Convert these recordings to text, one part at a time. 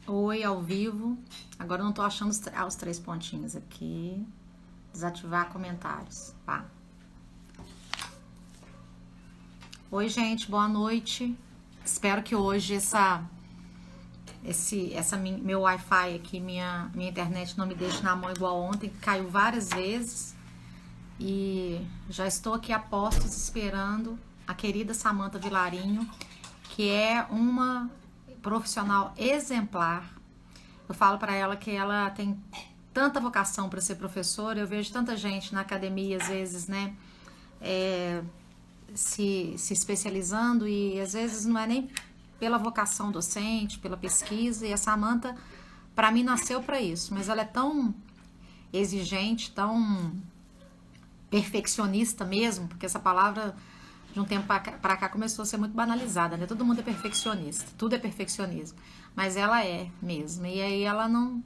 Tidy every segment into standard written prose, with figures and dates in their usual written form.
Oi, ao vivo. Agora eu não tô achando os três pontinhos aqui. Desativar comentários. Pá. Oi, gente, boa noite. Espero que hoje meu Wi-Fi aqui, minha internet não me deixe na mão igual ontem, que caiu várias vezes. E já estou aqui a postos esperando a querida Samantha Vilarinho, que é uma profissional exemplar. Eu falo para ela que ela tem tanta vocação para ser professora. Eu vejo tanta gente na academia, às vezes, né, é, se especializando, e às vezes não é nem pela vocação docente, pela pesquisa. E a Samantha, para mim, nasceu para isso. Mas ela é tão exigente, tão perfeccionista mesmo, porque essa palavra de um tempo para cá começou a ser muito banalizada, né? Todo mundo é perfeccionista, tudo é perfeccionismo, mas ela é mesmo. E aí ela não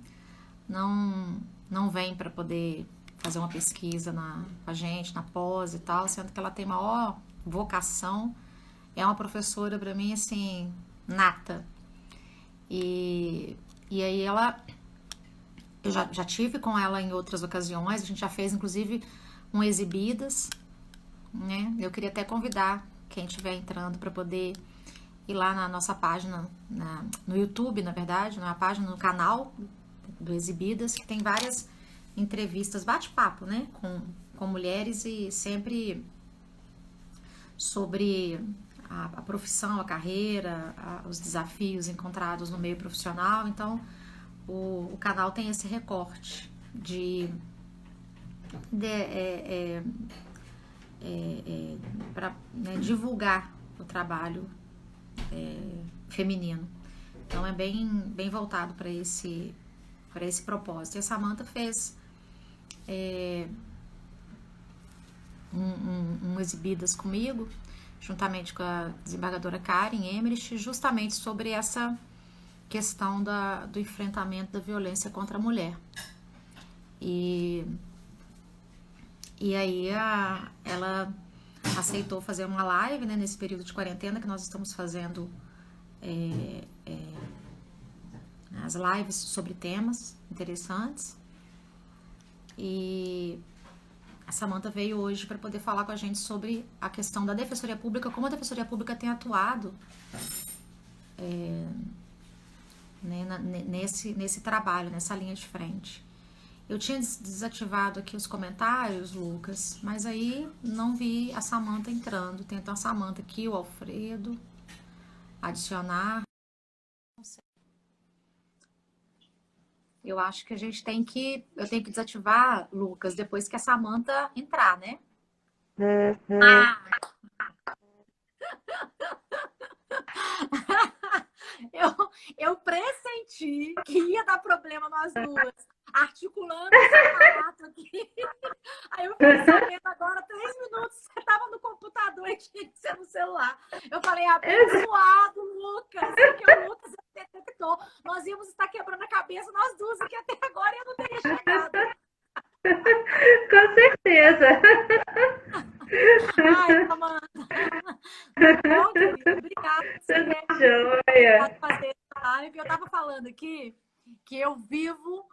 vem para poder fazer uma pesquisa com a gente, na pós e tal, sendo que ela tem maior vocação. É uma professora para mim assim nata. E aí eu já tive com ela em outras ocasiões, a gente já fez inclusive um exibidas, né? Eu queria até convidar quem estiver entrando para poder ir lá na nossa página, no YouTube, na verdade, na página, no canal do Exibidas, que tem várias entrevistas, bate-papo, né? Com mulheres, e sempre sobre a profissão, a carreira, os desafios encontrados no meio profissional. Então, o canal tem esse recorte de para, né, divulgar o trabalho feminino. Então é bem voltado para esse propósito. E a Samantha fez um exibidas comigo, juntamente com a desembargadora Karen Emmerich, justamente sobre essa questão do enfrentamento da violência contra a mulher. E aí ela aceitou fazer uma live, né, nesse período de quarentena que nós estamos fazendo as lives sobre temas interessantes. E a Samantha veio hoje para poder falar com a gente sobre a questão da Defensoria Pública, como a Defensoria Pública tem atuado né, nesse trabalho, nessa linha de frente. Eu tinha desativado aqui os comentários, Lucas, mas aí não vi a Samantha entrando. Tem então a Samantha aqui, o Alfredo, adicionar. Eu acho que eu tenho que desativar, Lucas, depois que a Samantha entrar, né? Ah, eu, eu pressenti que ia dar problema nós duas, articulando esse aparato aqui. Aí eu fiquei sabendo agora, 3 minutos, você estava no computador e tinha que ser no celular. Eu falei, abençoado, Lucas, porque o Lucas detectou. Nós íamos estar quebrando a cabeça, nós duas aqui até agora, e eu não teria chegado. Com certeza. Ai, Amanda, tudo bom, querida? Obrigada por você Tudo ter jóia. fazer essa live. Eu estava falando aqui que eu vivo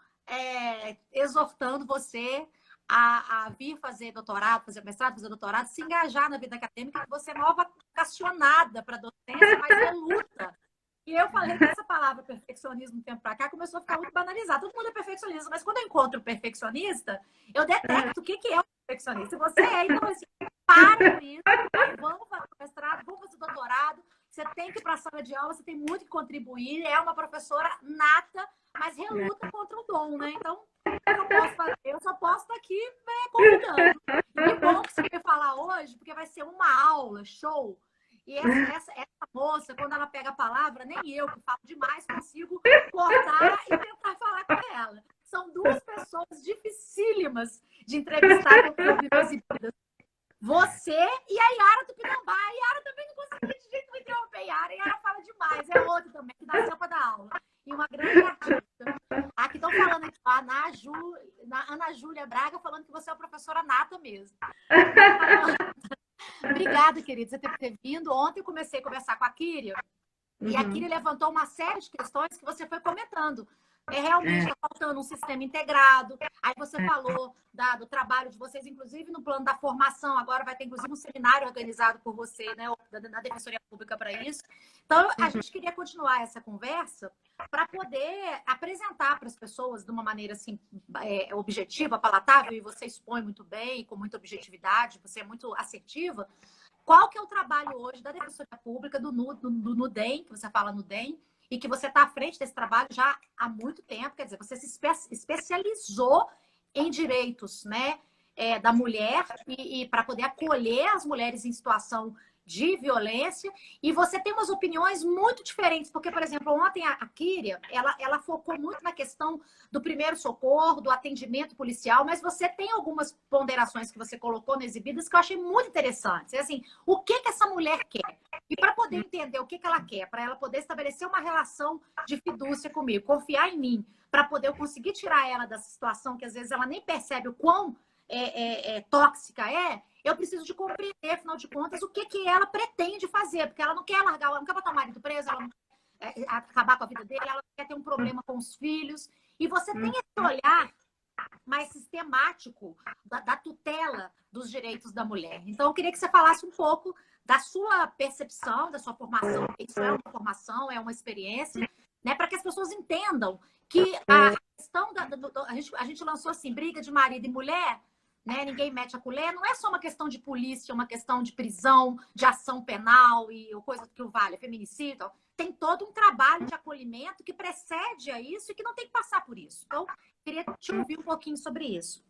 exortando você a vir fazer doutorado, fazer mestrado, fazer doutorado, se engajar na vida acadêmica, que você é nova vocacionada para a docência, mas reluta. E eu falei que essa palavra perfeccionismo, um tempo para cá, começou a ficar muito banalizada. Todo mundo é perfeccionista, mas quando eu encontro perfeccionista, eu detecto o que é o perfeccionista. Se você é, então, assim, para com isso, vai, vamos fazer mestrado, vamos fazer doutorado, você tem que ir para a sala de aula, você tem muito que contribuir, é uma professora nata, mas reluta contra o dom, né? Então, o que eu posso fazer? Eu só posso estar aqui convidando. E que bom que você veio falar hoje, porque vai ser uma aula, show. E essa moça, quando ela pega a palavra, nem eu, que falo demais, consigo cortar e tentar falar com ela. São duas pessoas dificílimas de entrevistar que eu vi exibidas. Você e a Yara do Pinambá. A Yara também não conseguia de jeito nenhum interromper. A Yara fala demais. É outra também, que nasceu para dar aula. E uma grande artista. Aqui estão falando aqui, a Ana Júlia Braga falando que você é uma professora nata mesmo. Obrigada, querida, você ter vindo. Ontem eu comecei a conversar com a Kíria E a Kiri levantou uma série de questões que você foi comentando. Realmente está faltando um sistema integrado. Aí você falou do trabalho de vocês, inclusive no plano da formação. Agora vai ter, inclusive, um seminário organizado por você, né, da Defensoria Pública para isso. Então, a gente queria continuar essa conversa para poder apresentar para as pessoas de uma maneira assim, objetiva, palatável, e você expõe muito bem, com muita objetividade, você é muito assertiva. Qual que é o trabalho hoje da Defensoria Pública, do NUDEM, que você fala NUDEM, e que você está à frente desse trabalho já há muito tempo, quer dizer, você se especializou em direitos, né, da mulher e para poder acolher as mulheres em situação de violência, e você tem umas opiniões muito diferentes, porque, por exemplo, ontem a Kíria, ela focou muito na questão do primeiro socorro, do atendimento policial, mas você tem algumas ponderações que você colocou nas exibidas que eu achei muito interessantes. É assim, o que essa mulher quer? E para poder entender o que ela quer, para ela poder estabelecer uma relação de fidúcia comigo, confiar em mim, para poder eu conseguir tirar ela dessa situação que às vezes ela nem percebe o quão tóxica eu preciso de compreender, afinal de contas, o que ela pretende fazer, porque ela não quer largar, ela não quer botar o marido preso, ela não quer acabar com a vida dele, ela quer ter um problema com os filhos. E você tem esse olhar mais sistemático da tutela dos direitos da mulher. Então, eu queria que você falasse um pouco da sua percepção, da sua formação. Isso é uma formação, é uma experiência, né, para que as pessoas entendam que a questão a gente lançou assim, briga de marido e mulher, né, ninguém mete a colher, não é só uma questão de polícia, uma questão de prisão, de ação penal e coisa que o vale, feminicídio. Tem todo um trabalho de acolhimento que precede a isso e que não tem que passar por isso. Então, queria te ouvir um pouquinho sobre isso.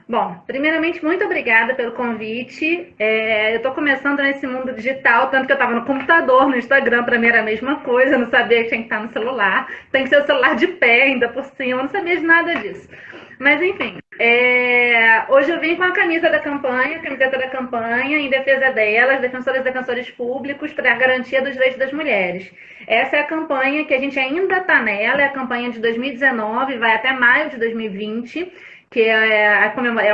Bom, primeiramente, muito obrigada pelo convite. Eu estou começando nesse mundo digital, tanto que eu estava no computador, no Instagram, para mim era a mesma coisa, eu não sabia que tinha que estar no celular, tem que ser o celular de pé ainda por cima, eu não sabia de nada disso. Mas, enfim, hoje eu vim com a camisa da campanha, a camiseta da campanha, em defesa delas, defensoras e defensores públicos, para a garantia dos direitos das mulheres. Essa é a campanha que a gente ainda está nela, é a campanha de 2019, vai até maio de 2020, que é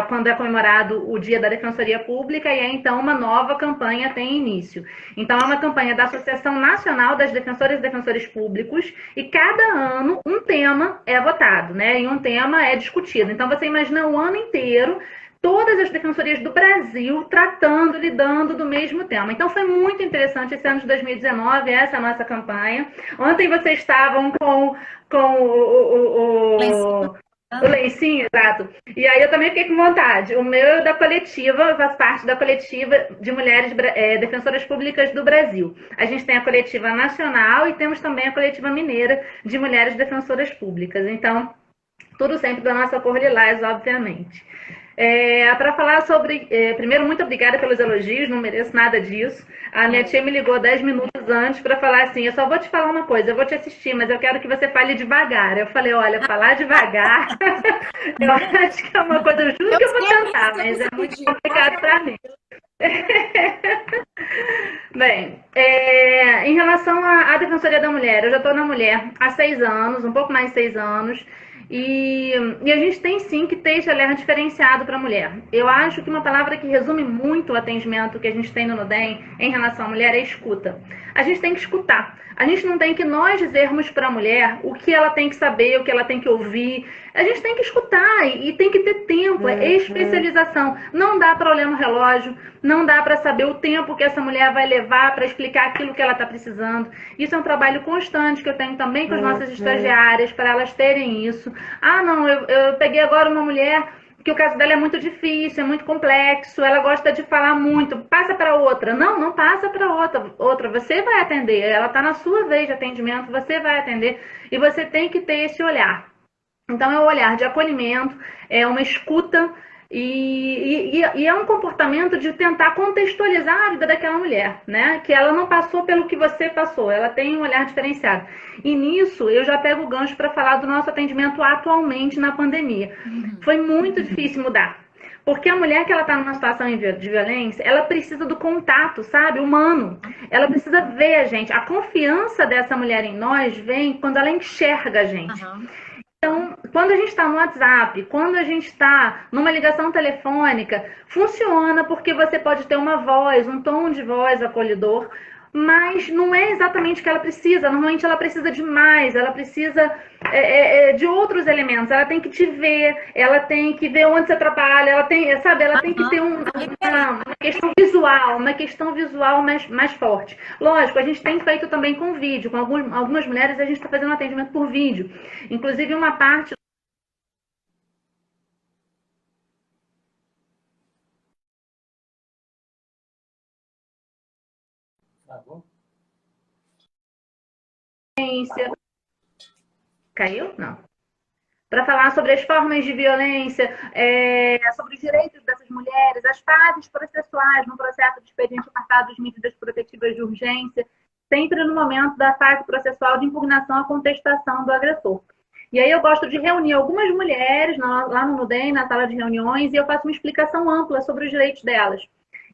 quando é comemorado o Dia da Defensoria Pública, e então uma nova campanha tem início. Então é uma campanha da Associação Nacional das Defensoras e Defensores Públicos, e cada ano um tema é votado, né? E um tema é discutido. Então você imagina o ano inteiro todas as defensorias do Brasil lidando do mesmo tema. Então foi muito interessante esse ano de 2019, essa é a nossa campanha. Ontem vocês estavam com o lencinho, exato. E aí eu também fiquei com vontade. O meu é da coletiva, faz parte da coletiva de mulheres defensoras públicas do Brasil. A gente tem a coletiva nacional e temos também a coletiva mineira de mulheres defensoras públicas. Então, tudo sempre da nossa cor lilás, obviamente. Para falar sobre... primeiro, muito obrigada pelos elogios, não mereço nada disso. A minha tia me ligou 10 minutos antes para falar assim, eu só vou te falar uma coisa, eu vou te assistir, mas eu quero que você fale devagar. Eu falei, olha, falar devagar, eu acho que é uma coisa, eu juro que eu vou tentar, mas é muito complicado para mim. Bem, em relação à Defensoria da Mulher, eu já estou na mulher há 6 anos, um pouco mais de 6 anos, e a gente tem sim que ter esse olhar diferenciado para a mulher. Eu acho que uma palavra que resume muito o atendimento que a gente tem no NUDEM em relação à mulher é escuta. A gente tem que escutar. A gente não tem que nós dizermos para a mulher o que ela tem que saber, o que ela tem que ouvir. A gente tem que escutar e tem que ter tempo, é especialização. Não dá para olhar no relógio, não dá para saber o tempo que essa mulher vai levar para explicar aquilo que ela está precisando. Isso é um trabalho constante que eu tenho também com as nossas estagiárias, para elas terem isso. Ah, não, eu peguei agora uma mulher que o caso dela é muito difícil, é muito complexo, ela gosta de falar muito, passa para outra. Não passa para outra, você vai atender, ela está na sua vez de atendimento, você vai atender e você tem que ter esse olhar. Então é um olhar de acolhimento, é uma escuta e é um comportamento de tentar contextualizar a vida daquela mulher, né? Que ela não passou pelo que você passou, ela tem um olhar diferenciado. E nisso eu já pego o gancho para falar do nosso atendimento atualmente na pandemia. Foi muito difícil mudar. Porque a mulher que ela está numa situação de violência, ela precisa do contato, sabe? Humano. Ela precisa ver a gente. A confiança dessa mulher em nós vem quando ela enxerga a gente. Então, quando a gente está no WhatsApp, quando a gente está numa ligação telefônica, funciona porque você pode ter uma voz, um tom de voz acolhedor. mas não é exatamente o que ela precisa. Normalmente ela precisa de mais, ela precisa de outros elementos. Ela tem que te ver, ela tem que ver onde você trabalha, ela tem, sabe, ela tem que ter uma questão visual mais forte. Lógico, a gente tem feito também com vídeo, com algumas mulheres a gente está fazendo atendimento por vídeo. Inclusive uma parte caiu? Não. Para falar sobre as formas de violência, sobre os direitos dessas mulheres, as fases processuais no processo de expediente apartado de medidas protetivas de urgência, sempre no momento da fase processual de impugnação à contestação do agressor. E aí eu gosto de reunir algumas mulheres lá no NUDEM, na sala de reuniões, e eu faço uma explicação ampla sobre os direitos delas.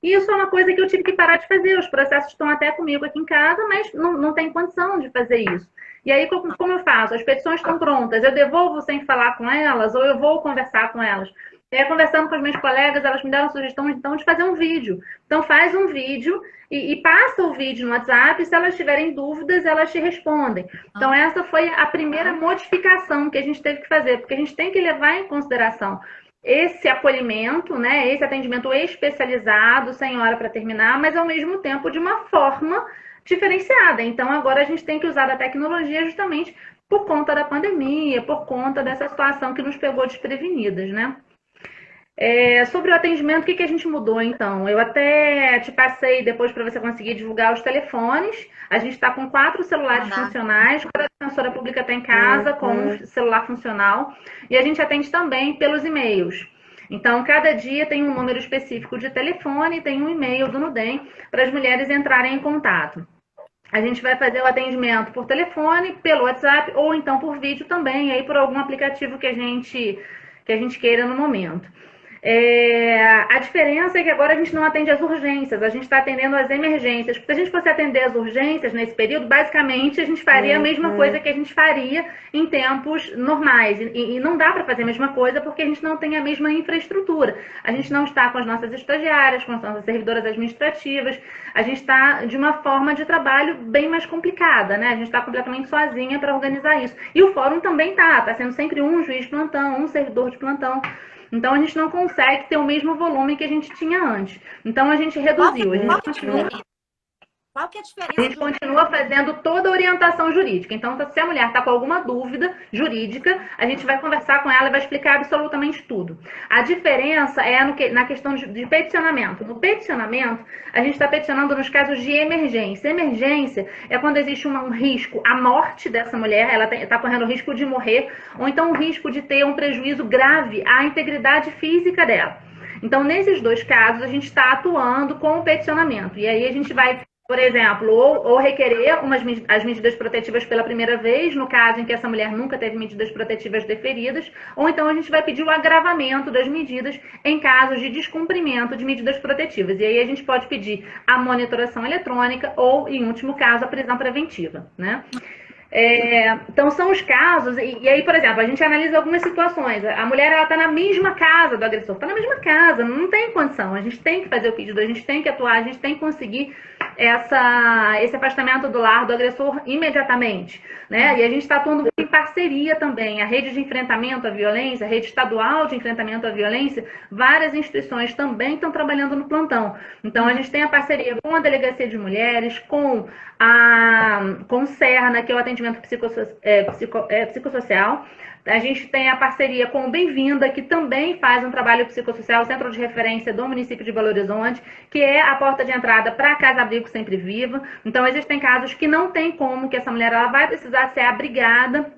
E isso é uma coisa que eu tive que parar de fazer. Os processos estão até comigo aqui em casa, mas não tem condição de fazer isso. E aí, como eu faço? As petições estão prontas, eu devolvo sem falar com elas ou eu vou conversar com elas? Conversando com as minhas colegas, elas me deram sugestão, então, de fazer um vídeo. Então, faz um vídeo e passa o vídeo no WhatsApp, e se elas tiverem dúvidas, elas te respondem. Então, essa foi a primeira modificação que a gente teve que fazer, porque a gente tem que levar em consideração esse acolhimento, né, esse atendimento especializado, sem hora para terminar, mas ao mesmo tempo de uma forma diferenciada. Então, agora a gente tem que usar a tecnologia justamente por conta da pandemia, por conta dessa situação que nos pegou desprevenidas, né? Sobre o atendimento, o que a gente mudou, então? Eu até te passei depois para você conseguir divulgar os telefones. A gente está com 4 celulares funcionais, cada defensora pública está em casa com um celular funcional. E a gente atende também pelos e-mails. Então, cada dia tem um número específico de telefone e tem um e-mail do NUDEM para as mulheres entrarem em contato. A gente vai fazer o atendimento por telefone, pelo WhatsApp ou então por vídeo também, aí por algum aplicativo que a gente queira no momento. A diferença é que agora a gente não atende as urgências, a gente está atendendo as emergências. Porque se a gente fosse atender as urgências nesse período, basicamente a gente faria a mesma coisa que a gente faria em tempos normais. E não dá para fazer a mesma coisa porque a gente não tem a mesma infraestrutura. A gente não está com as nossas estagiárias, com as nossas servidoras administrativas. A gente está de uma forma de trabalho bem mais complicada, né? A gente está completamente sozinha para organizar isso. E o fórum também está sendo sempre um juiz de plantão, um servidor de plantão. Então, a gente não consegue ter o mesmo volume que a gente tinha antes. Então, a gente reduziu. Qual que é a diferença? A gente continua fazendo toda a orientação jurídica. Então, se a mulher está com alguma dúvida jurídica, a gente vai conversar com ela e vai explicar absolutamente tudo. A diferença é na questão de peticionamento. No peticionamento, a gente está peticionando nos casos de emergência. Emergência é quando existe um risco, a morte dessa mulher, ela está correndo o risco de morrer, ou então o risco de ter um prejuízo grave à integridade física dela. Então, nesses dois casos, a gente está atuando com o peticionamento. E aí a gente vai, por exemplo, ou requerer as medidas protetivas pela primeira vez, no caso em que essa mulher nunca teve medidas protetivas deferidas, ou então a gente vai pedir o agravamento das medidas em casos de descumprimento de medidas protetivas. E aí a gente pode pedir a monitoração eletrônica ou, em último caso, a prisão preventiva, né? Então, são os casos, e aí, por exemplo, a gente analisa algumas situações. A mulher, ela está na mesma casa do agressor, está na mesma casa, não tem condição. A gente tem que fazer o pedido, a gente tem que atuar, a gente tem que conseguir esse afastamento do lar do agressor imediatamente, né? E a gente está atuando em parceria também. A rede de enfrentamento à violência, a rede estadual de enfrentamento à violência, várias instituições também estão trabalhando no plantão. Então, a gente tem a parceria com a Delegacia de Mulheres, com o SERNA, que é o atendimento psicossocial. A gente tem a parceria com o Bem-vinda, que também faz um trabalho psicossocial, centro de referência do município de Belo Horizonte, que é a porta de entrada para a Casa Abrigo Sempre Viva. Então, existem casos que não tem como, que essa mulher ela vai precisar ser abrigada,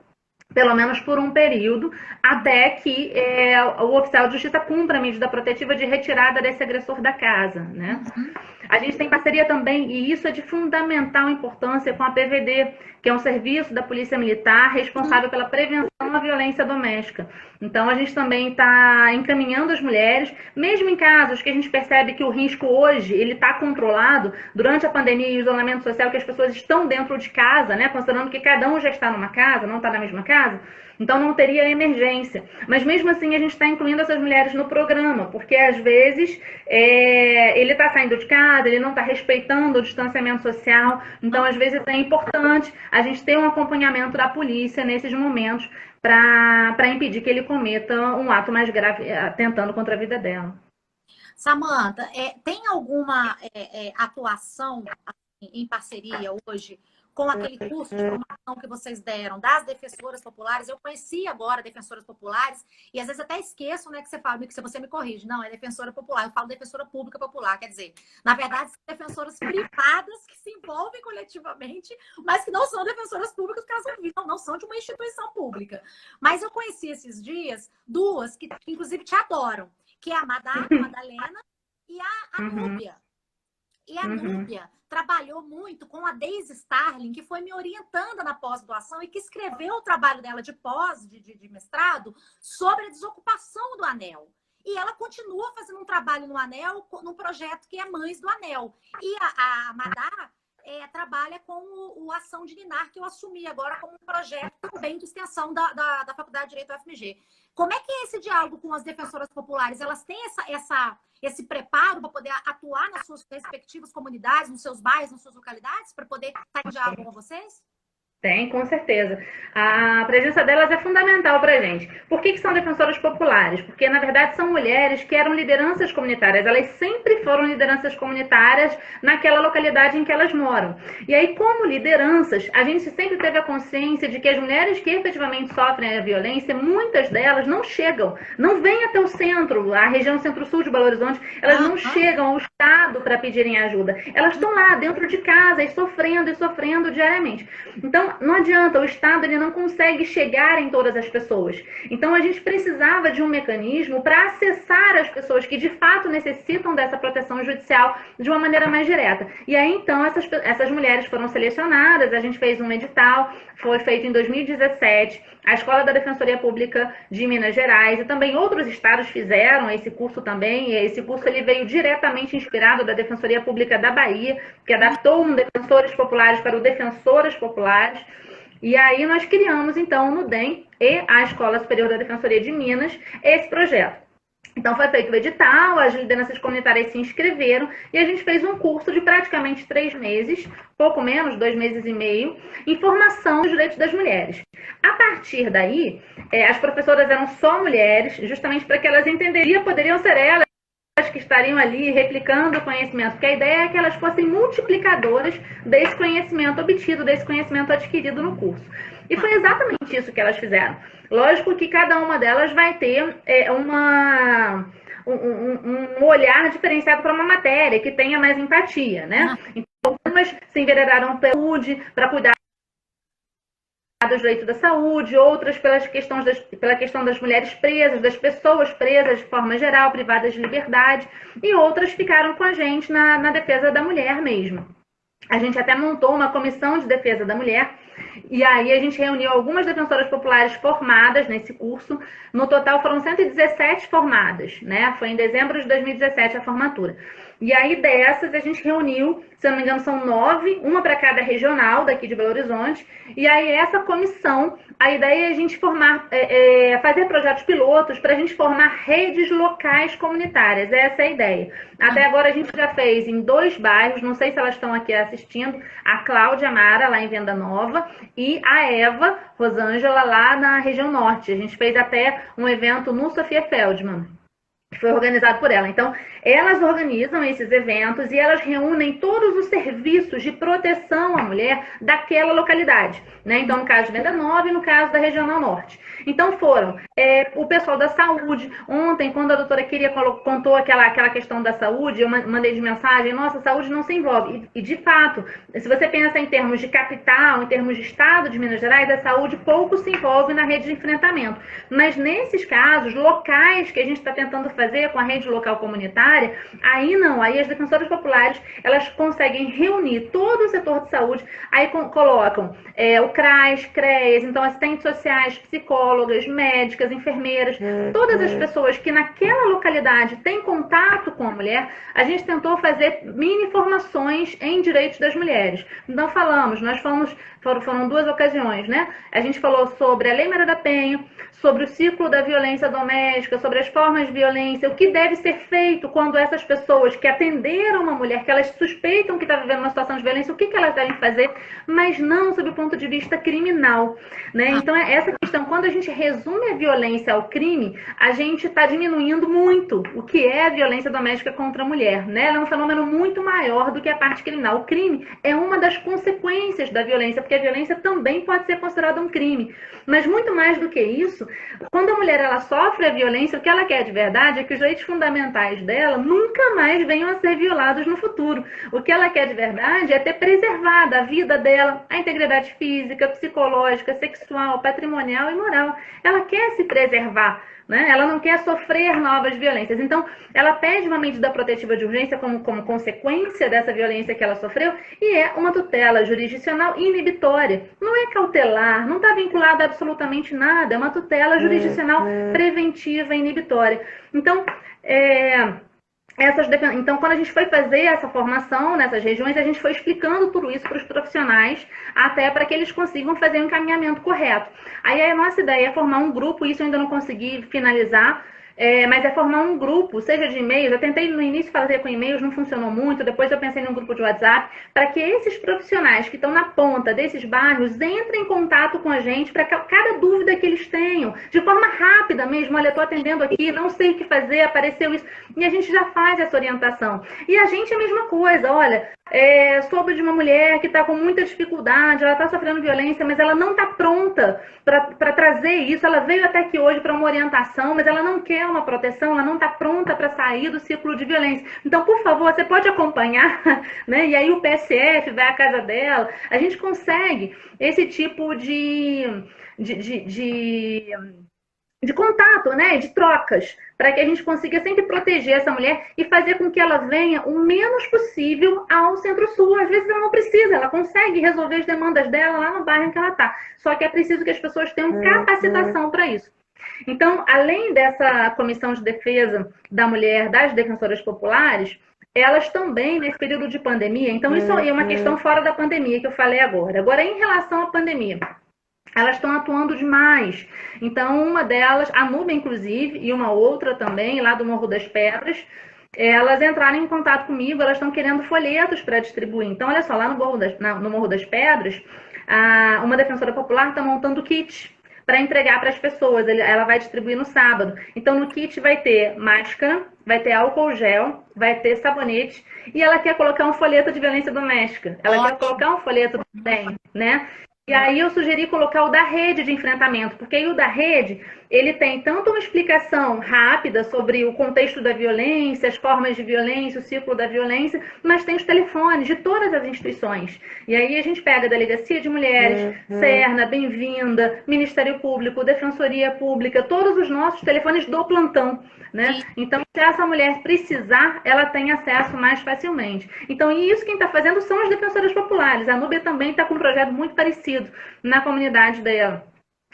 pelo menos por um período, até que o oficial de justiça cumpra a medida protetiva de retirada desse agressor da casa, né? A gente tem parceria também, e isso é de fundamental importância, com a PVD, que é um serviço da Polícia Militar responsável pela prevenção à violência doméstica. Então, a gente também está encaminhando as mulheres, mesmo em casos que a gente percebe que o risco hoje ele está controlado, durante a pandemia e o isolamento social, que as pessoas estão dentro de casa, né, considerando que cada um já está numa casa, não está na mesma casa, então não teria emergência. Mas mesmo assim, a gente está incluindo essas mulheres no programa, porque às vezes ele está saindo de casa, ele não está respeitando o distanciamento social, então às vezes é importante a gente ter um acompanhamento da polícia nesses momentos para impedir que ele cometa um ato mais grave, atentando contra a vida dela. Samanta, tem alguma atuação assim, em parceria hoje com aquele curso de formação que vocês deram das defensoras populares? Eu conheci agora defensoras populares e às vezes até esqueço, né, que você fala, que você me corrige. Não, é defensora popular. Eu falo defensora pública popular. Quer dizer, na verdade, são defensoras privadas que se envolvem coletivamente, mas que não são defensoras públicas, porque elas não são de uma instituição pública. Mas eu conheci esses dias duas que inclusive te adoram, que é a Madalena e a Núbia. E a Núbia trabalhou muito com a Deise Starling, que foi me orientando na pós-graduação e que escreveu o trabalho dela de de mestrado sobre a desocupação do Anel. E ela continua fazendo um trabalho no Anel, num projeto que é Mães do Anel. E a Madá trabalha com o Ação de Ninar, que eu assumi agora como um projeto também de extensão da Faculdade de Direito UFMG. Como é que é esse diálogo com as defensoras populares? Elas têm esse preparo para poder atuar nas suas respectivas comunidades, nos seus bairros, nas suas localidades, para poder estar em diálogo com vocês? Tem, com certeza. A presença delas é fundamental para a gente. Por que são defensoras populares? Porque, na verdade, são mulheres que eram lideranças comunitárias. Elas sempre foram lideranças comunitárias naquela localidade em que elas moram. E aí, como lideranças, a gente sempre teve a consciência de que as mulheres que efetivamente sofrem a violência, muitas delas não chegam, não vêm até o centro, a região centro-sul de Belo Horizonte, elas não chegam ao Estado para pedirem ajuda. Elas estão lá, dentro de casa, e sofrendo diariamente. Então, não adianta, o Estado ele não consegue chegar em todas as pessoas. Então, a gente precisava de um mecanismo para acessar as pessoas que, de fato, necessitam dessa proteção judicial de uma maneira mais direta. E aí, então, essas mulheres foram selecionadas, a gente fez um edital, foi feito em 2017, a Escola da Defensoria Pública de Minas Gerais e também outros estados fizeram esse curso também. E esse curso ele veio diretamente inspirado da Defensoria Pública da Bahia, que adaptou um Defensores Populares para o Defensoras Populares. E aí nós criamos, então, no DEM e a Escola Superior da Defensoria de Minas, esse projeto. Então foi feito o edital, as lideranças comunitárias se inscreveram e a gente fez um curso de praticamente 3 meses, pouco menos, 2 meses e meio, em formação dos direitos das mulheres. A partir daí, as professoras eram só mulheres, justamente para que elas entenderiam, poderiam ser elas que estariam ali replicando o conhecimento, porque a ideia é que elas fossem multiplicadoras desse conhecimento obtido, desse conhecimento adquirido no curso. E foi exatamente isso que elas fizeram. Lógico que cada uma delas vai ter um olhar diferenciado para uma matéria, que tenha mais empatia, né? Então, algumas se enveredaram pela saúde, para cuidar dos direitos da saúde, outras pela questão das mulheres presas, das pessoas presas de forma geral, privadas de liberdade, e outras ficaram com a gente na defesa da mulher mesmo. A gente até montou uma comissão de defesa da mulher, e aí a gente reuniu algumas defensoras populares formadas nesse curso. No total foram 117 formadas, né? Foi em dezembro de 2017 a formatura. E aí dessas a gente reuniu, se eu não me engano, são 9, uma para cada regional daqui de Belo Horizonte. E aí essa comissão, a ideia é a gente fazer projetos pilotos para a gente formar redes locais comunitárias. Essa é a ideia. Até agora a gente já fez em 2 bairros, não sei se elas estão aqui assistindo, a Cláudia Mara, lá em Venda Nova, e a Eva Rosângela, lá na região norte. A gente fez até um evento no Sofia Feldman, que foi organizado por ela. Então, elas organizam esses eventos e elas reúnem todos os serviços de proteção à mulher daquela localidade, né? Então, no caso de Venda Nova e no caso da Regional Norte. Então foram o pessoal da saúde. Ontem, quando a doutora Queria contou aquela questão da saúde, eu mandei de mensagem, nossa, a saúde não se envolve. E de fato, se você pensa em termos de capital, em termos de estado de Minas Gerais, a saúde pouco se envolve na rede de enfrentamento. Mas nesses casos, locais que a gente está tentando fazer com a rede local comunitária, aí não, aí as defensoras populares, elas conseguem reunir todo o setor de saúde, aí colocam o CRAS, CREAS, então assistentes sociais, psicólogas, médicas, enfermeiras, todas as pessoas que naquela localidade têm contato com a mulher, a gente tentou fazer mini formações em direitos das mulheres. Então foram 2 ocasiões, né? A gente falou sobre a Lei Maria da Penha, sobre o ciclo da violência doméstica, sobre as formas de violência, o que deve ser feito quando essas pessoas que atenderam uma mulher, que elas suspeitam que está vivendo uma situação de violência, o que elas devem fazer, mas não sob o ponto de vista criminal, né? Então, essa questão, quando a gente resume a violência ao crime, a gente está diminuindo muito o que é a violência doméstica contra a mulher, né? Ela é um fenômeno muito maior do que a parte criminal. O crime é uma das consequências da violência, porque a violência também pode ser considerada um crime. Mas muito mais do que isso, quando a mulher ela sofre a violência, o que ela quer de verdade é que os direitos fundamentais dela nunca mais venham a ser violados no futuro. O que ela quer de verdade é ter preservada a vida dela, a integridade física, psicológica, sexual, patrimonial e moral. Ela quer se preservar, né? Ela não quer sofrer novas violências. Então, ela pede uma medida protetiva de urgência como consequência dessa violência que ela sofreu, e é uma tutela jurisdicional inibitória. Não é cautelar, não está vinculada a absolutamente nada, é uma tutela jurisdicional preventiva e inibitória. Então, então, quando a gente foi fazer essa formação nessas regiões, a gente foi explicando tudo isso para os profissionais, até para que eles consigam fazer o encaminhamento correto. Aí a nossa ideia é formar um grupo, isso eu ainda não consegui finalizar, mas é formar um grupo, seja de e-mails. Eu tentei no início fazer com e-mails, não funcionou muito, depois eu pensei num grupo de WhatsApp, para que esses profissionais que estão na ponta desses bairros entrem em contato com a gente, para cada dúvida que eles tenham, de forma rápida mesmo, olha, eu estou atendendo aqui, não sei o que fazer, apareceu isso, e a gente já faz essa orientação. E a gente é a mesma coisa, olha, soube de uma mulher que está com muita dificuldade, ela está sofrendo violência, mas ela não está pronta para trazer isso, ela veio até aqui hoje para uma orientação, mas ela não quer uma proteção, ela não está pronta para sair do ciclo de violência. Então, por favor, você pode acompanhar, né? E aí o PSF vai à casa dela, a gente consegue esse tipo de contato, né, de trocas, para que a gente consiga sempre proteger essa mulher e fazer com que ela venha o menos possível ao Centro-Sul. Às vezes ela não precisa, ela consegue resolver as demandas dela lá no bairro em que ela está. Só que é preciso que as pessoas tenham capacitação para isso. Então, além dessa comissão de defesa da mulher, das defensoras populares, elas também, nesse período de pandemia, então isso é uma questão fora da pandemia que eu falei agora. Agora, em relação à pandemia, elas estão atuando demais. Então, uma delas, a Nubia, inclusive, e uma outra também, lá do Morro das Pedras, elas entraram em contato comigo, elas estão querendo folhetos para distribuir. Então, olha só, lá no Morro das Pedras, uma defensora popular está montando kit para entregar para as pessoas. Ela vai distribuir no sábado. Então, no kit vai ter máscara, vai ter álcool gel, vai ter sabonete, e ela quer colocar um folheto de violência doméstica. Ela quer colocar um folheto também, né? E aí eu sugeri colocar o da rede de enfrentamento, porque aí o da rede, ele tem tanto uma explicação rápida sobre o contexto da violência, as formas de violência, o ciclo da violência, mas tem os telefones de todas as instituições. E aí a gente pega a Delegacia de Mulheres, Serna, Bem-vinda, Ministério Público, Defensoria Pública, todos os nossos telefones do plantão, né? Então, se essa mulher precisar, ela tem acesso mais facilmente. Então, isso quem está fazendo são as defensoras populares. A Nubia também está com um projeto muito parecido na comunidade dela.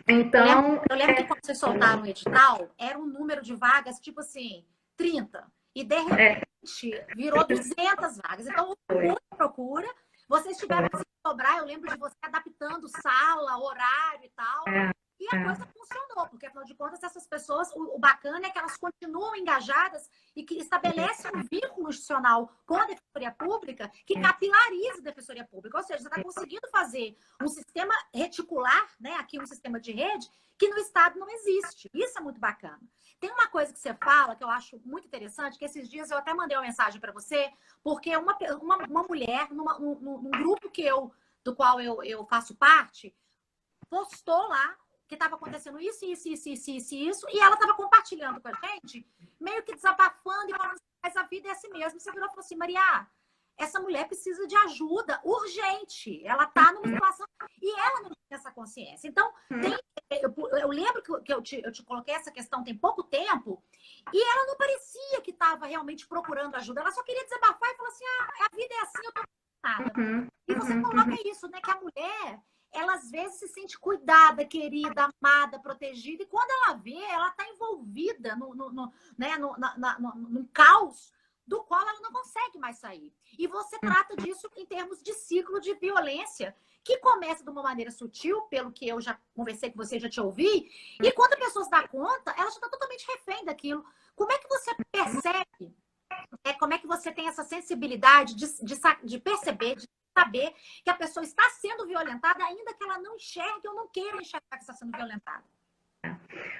Então, eu lembro que quando vocês soltaram o edital, era um número de vagas, tipo assim, 30. E, de repente, virou 200 vagas. Então, houve muita procura. Vocês tiveram que se cobrar, eu lembro de você adaptando sala, horário e tal. E a coisa funcionou, porque, afinal de contas, essas pessoas, o bacana é que elas continuam engajadas e que estabelecem um vínculo institucional com a Defensoria Pública que capilarize a Defensoria Pública. Ou seja, você está conseguindo fazer um sistema reticular, né, aqui um sistema de rede, que no Estado não existe. Isso é muito bacana. Tem uma coisa que você fala que eu acho muito interessante, que esses dias eu até mandei uma mensagem para você, porque uma mulher, num grupo do qual eu faço parte, postou lá que estava acontecendo isso, e ela estava compartilhando com a gente, meio que desabafando e falando assim, mas a vida é assim mesmo. Você virou e falou assim, Maria, essa mulher precisa de ajuda urgente. Ela está numa situação e ela não tem essa consciência. Então, eu lembro que eu te coloquei essa questão tem pouco tempo e ela não parecia que estava realmente procurando ajuda. Ela só queria desabafar e falar assim, a vida é assim, eu tô cansada. E você coloca isso, né? Que a mulher, ela às vezes se sente cuidada, querida, amada, protegida. E quando ela vê, ela está envolvida num caos do qual ela não consegue mais sair. E você trata disso em termos de ciclo de violência, que começa de uma maneira sutil, pelo que eu já conversei com você, já te ouvi, e quando a pessoa se dá conta, ela já está totalmente refém daquilo. Como é que você percebe? Como é que você tem essa sensibilidade de perceber, de saber que a pessoa está sendo violentada, ainda que ela não enxergue ou não queira enxergar que está sendo violentada?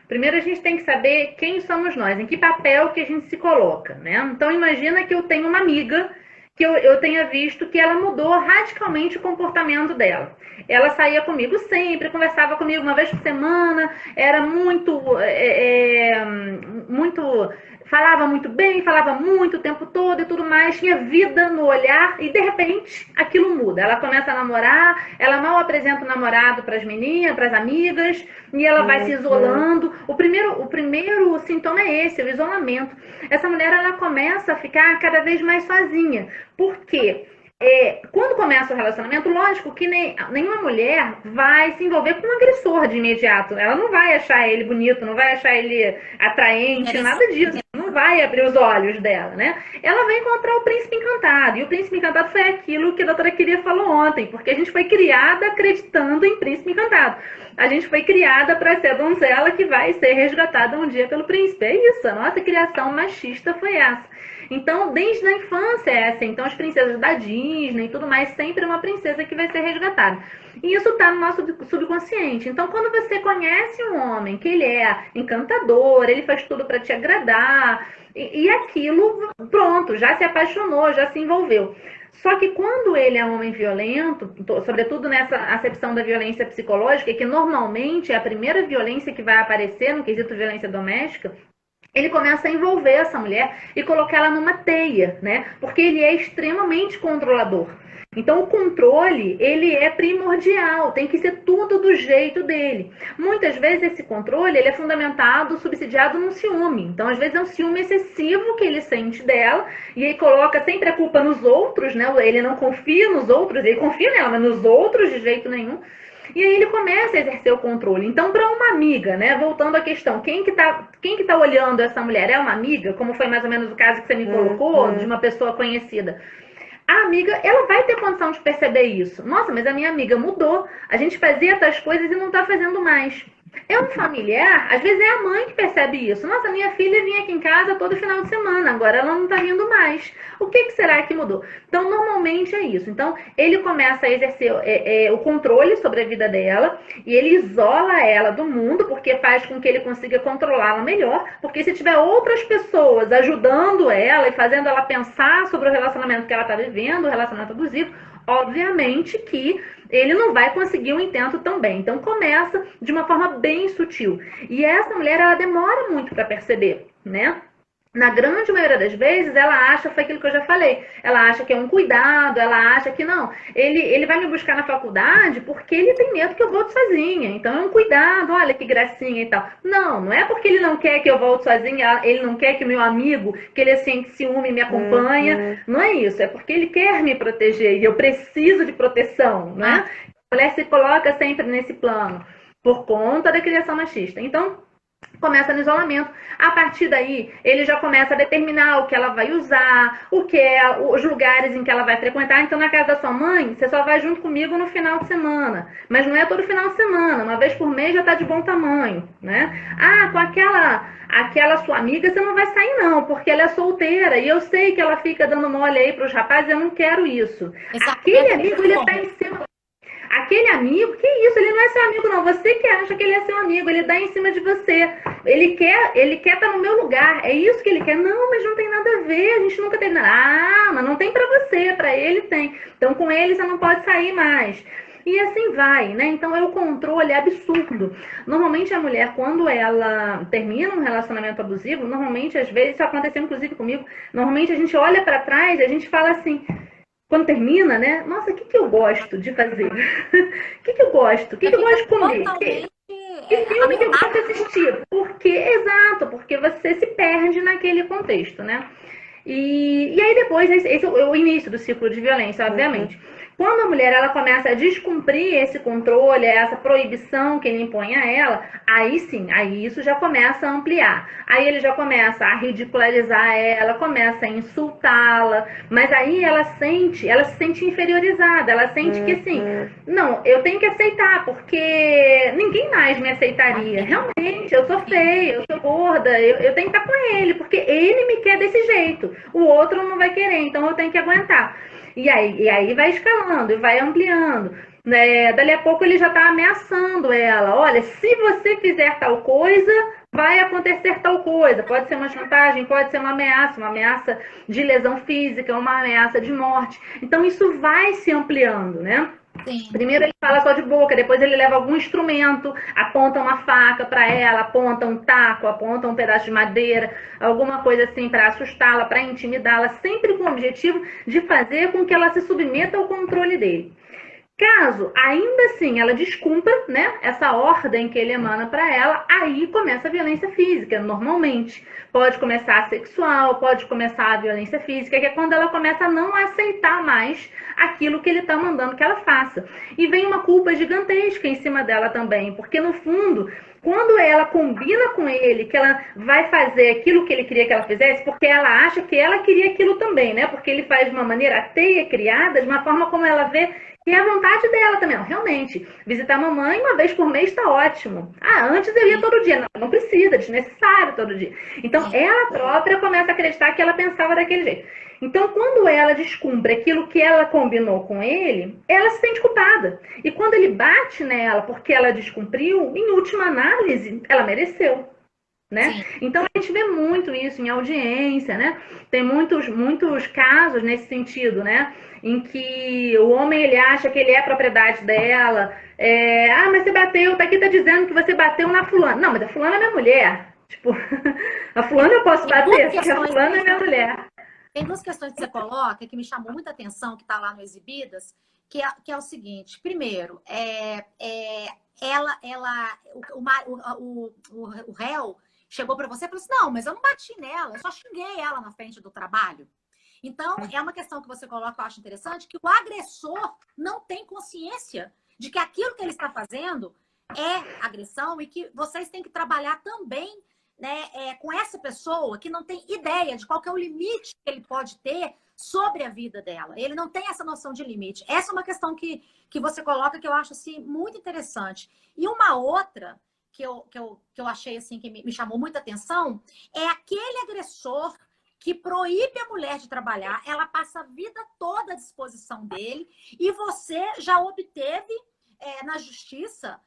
Primeiro a gente tem que saber quem somos nós, em que papel que a gente se coloca, né? Então imagina que eu tenho uma amiga que eu tenha visto que ela mudou radicalmente o comportamento dela. Ela saía comigo sempre, conversava comigo uma vez por semana, era muito falava muito bem, falava muito o tempo todo e tudo mais, tinha vida no olhar e de repente aquilo muda. Ela começa a namorar, ela mal apresenta o namorado para as meninas, para as amigas, e ela vai se isolando. O primeiro sintoma é esse, o isolamento. Essa mulher, ela começa a ficar cada vez mais sozinha. Por quê? Quando começa o relacionamento, lógico que nenhuma mulher vai se envolver com um agressor de imediato. Ela não vai achar ele bonito, não vai achar ele atraente, nada disso. Não vai abrir os olhos dela, né? Ela vai encontrar o príncipe encantado. E o príncipe encantado foi aquilo que a doutora Queria falou ontem, porque a gente foi criada acreditando em príncipe encantado. A gente foi criada para ser a donzela que vai ser resgatada um dia pelo príncipe. É isso, a nossa criação machista foi essa. Então, desde a infância é assim. Então, as princesas da Disney e tudo mais, sempre uma princesa que vai ser resgatada. E isso está no nosso subconsciente. Então, quando você conhece um homem, que ele é encantador, ele faz tudo para te agradar, e aquilo, pronto, já se apaixonou, já se envolveu. Só que quando ele é um homem violento, sobretudo nessa acepção da violência psicológica, que normalmente é a primeira violência que vai aparecer no quesito violência doméstica, ele começa a envolver essa mulher e colocar ela numa teia, né? Porque ele é extremamente controlador. Então, o controle, ele é primordial, tem que ser tudo do jeito dele. Muitas vezes, esse controle, ele é fundamentado, subsidiado num ciúme. Então, às vezes, é um ciúme excessivo que ele sente dela, e ele coloca sempre a culpa nos outros, né? Ele não confia nos outros, ele confia nela, mas nos outros de jeito nenhum. E aí ele começa a exercer o controle. Então, para uma amiga, né, voltando à questão, quem que tá olhando essa mulher? É uma amiga? Como foi mais ou menos o caso que você me colocou, de uma pessoa conhecida. A amiga, ela vai ter condição de perceber isso. Nossa, mas a minha amiga mudou. A gente fazia tais coisas e não tá fazendo mais. É um familiar, às vezes é a mãe que percebe isso. Nossa, minha filha vinha aqui em casa todo final de semana, agora ela não tá vindo mais. O que será que mudou? Então, normalmente é isso. Então, ele começa a exercer o controle sobre a vida dela e ele isola ela do mundo, porque faz com que ele consiga controlá-la melhor. Porque se tiver outras pessoas ajudando ela e fazendo ela pensar sobre o relacionamento que ela tá vivendo, o relacionamento abusivo, obviamente que ele não vai conseguir um intento tão bem. Então começa de uma forma bem sutil. E essa mulher, ela demora muito para perceber, né? Na grande maioria das vezes, ela acha, foi aquilo que eu já falei, ela acha que é um cuidado, ela acha que não, ele vai me buscar na faculdade porque ele tem medo que eu volte sozinha, então é um cuidado, olha que gracinha e tal. Não é porque ele não quer que eu volte sozinha, ele não quer que o meu amigo, que ele sente ciúme, me acompanha, não é isso, é porque ele quer me proteger e eu preciso de proteção, né? A mulher se coloca sempre nesse plano, por conta da criação machista. Então, começa no isolamento. A partir daí, ele já começa a determinar o que ela vai usar, o que é os lugares em que ela vai frequentar. Então, na casa da sua mãe, você só vai junto comigo no final de semana. Mas não é todo final de semana. Uma vez por mês já está de bom tamanho, né? Ah, com aquela sua amiga você não vai sair não, porque ela é solteira. E eu sei que ela fica dando mole aí para os rapazes, eu não quero isso. Aquele amigo, ele está em cima... Aquele amigo, que isso? Ele não é seu amigo, não. Você que acha que ele é seu amigo, ele dá em cima de você. Ele quer estar no meu lugar. É isso que ele quer. Não, mas não tem nada a ver. A gente nunca teve nada. Ah, mas não tem pra você, pra ele tem. Então com ele você não pode sair mais. e assim vai, né? Então é o controle absurdo. Normalmente a mulher, quando ela termina um relacionamento abusivo, normalmente, às vezes, isso aconteceu inclusive comigo, normalmente a gente olha para trás e a gente fala assim, quando termina, né? Nossa, o que que eu gosto de fazer? O que que eu gosto? O que Você que eu fica gosto de comer? totalmente Que filme que eu gosto de habitado. assistir? Porque, exato, porque você se perde naquele contexto, né? E aí depois, esse é o início do ciclo de violência, obviamente. Quando a mulher ela começa a descumprir esse controle, essa proibição que ele impõe a ela, aí sim, aí isso já começa a ampliar. Aí ele já começa a ridicularizar ela, começa a insultá-la, mas aí ela se sente inferiorizada, ela sente que assim, não, eu tenho que aceitar, porque ninguém mais me aceitaria. Realmente, eu sou feia, eu sou gorda, eu tenho que estar com ele, porque ele me quer desse jeito. O outro não vai querer, então eu tenho que aguentar. E aí vai escalando e vai ampliando. Né? Dali a pouco ele já está ameaçando ela. Olha, se você fizer tal coisa, vai acontecer tal coisa. Pode ser uma chantagem, pode ser uma ameaça de lesão física, uma ameaça de morte. Então isso vai se ampliando, né? Sim. Primeiro ele fala só de boca, depois ele leva algum instrumento, aponta uma faca para ela, aponta um taco, aponta um pedaço de madeira, alguma coisa assim para assustá-la, para intimidá-la, sempre com o objetivo de fazer com que ela se submeta ao controle dele. Caso ainda assim ela descumpra, né, essa ordem que ele emana para ela, aí começa a violência física, normalmente. Pode começar a sexual, pode começar a violência física, que é quando ela começa a não aceitar mais aquilo que ele está mandando que ela faça. E vem uma culpa gigantesca em cima dela também, porque no fundo, quando ela combina com ele que ela vai fazer aquilo que ele queria que ela fizesse, porque ela acha que ela queria aquilo também, né? Porque ele faz de uma maneira ateia, criada, de uma forma como ela vê que é a vontade dela também. Realmente, visitar a mamãe uma vez por mês está ótimo. Ah, antes eu ia todo dia. Não, não precisa, desnecessário todo dia. Então, ela própria começa a acreditar que ela pensava daquele jeito. Então, quando ela descumpre aquilo que ela combinou com ele, ela se sente culpada. E quando ele bate nela porque ela descumpriu, em última análise, ela mereceu. Né? Então a gente vê muito isso em audiência, né? Tem muitos casos nesse sentido, né? Em que o homem ele acha que ele é propriedade dela. Mas você bateu, aqui tá dizendo que você bateu na fulana. Não, mas a fulana é minha mulher. Tipo, a fulana eu posso bater, porque a fulana é minha mulher. Tem duas questões que você coloca que me chamou muita atenção, que está lá no Exibidas, que é o seguinte. Primeiro, o réu chegou para você e falou assim, não, mas eu não bati nela, eu só xinguei ela na frente do trabalho. Então, é uma questão que você coloca, eu acho interessante, que o agressor não tem consciência de que aquilo que ele está fazendo é agressão e que vocês têm que trabalhar também, né, com essa pessoa que não tem ideia de qual que é o limite que ele pode ter sobre a vida dela. Ele não tem essa noção de limite. Essa é uma questão que você coloca que eu acho assim, muito interessante. E uma outra que eu achei assim, que me chamou muita atenção, é aquele agressor que proíbe a mulher de trabalhar, ela passa a vida toda à disposição dele, e você já obteve na justiça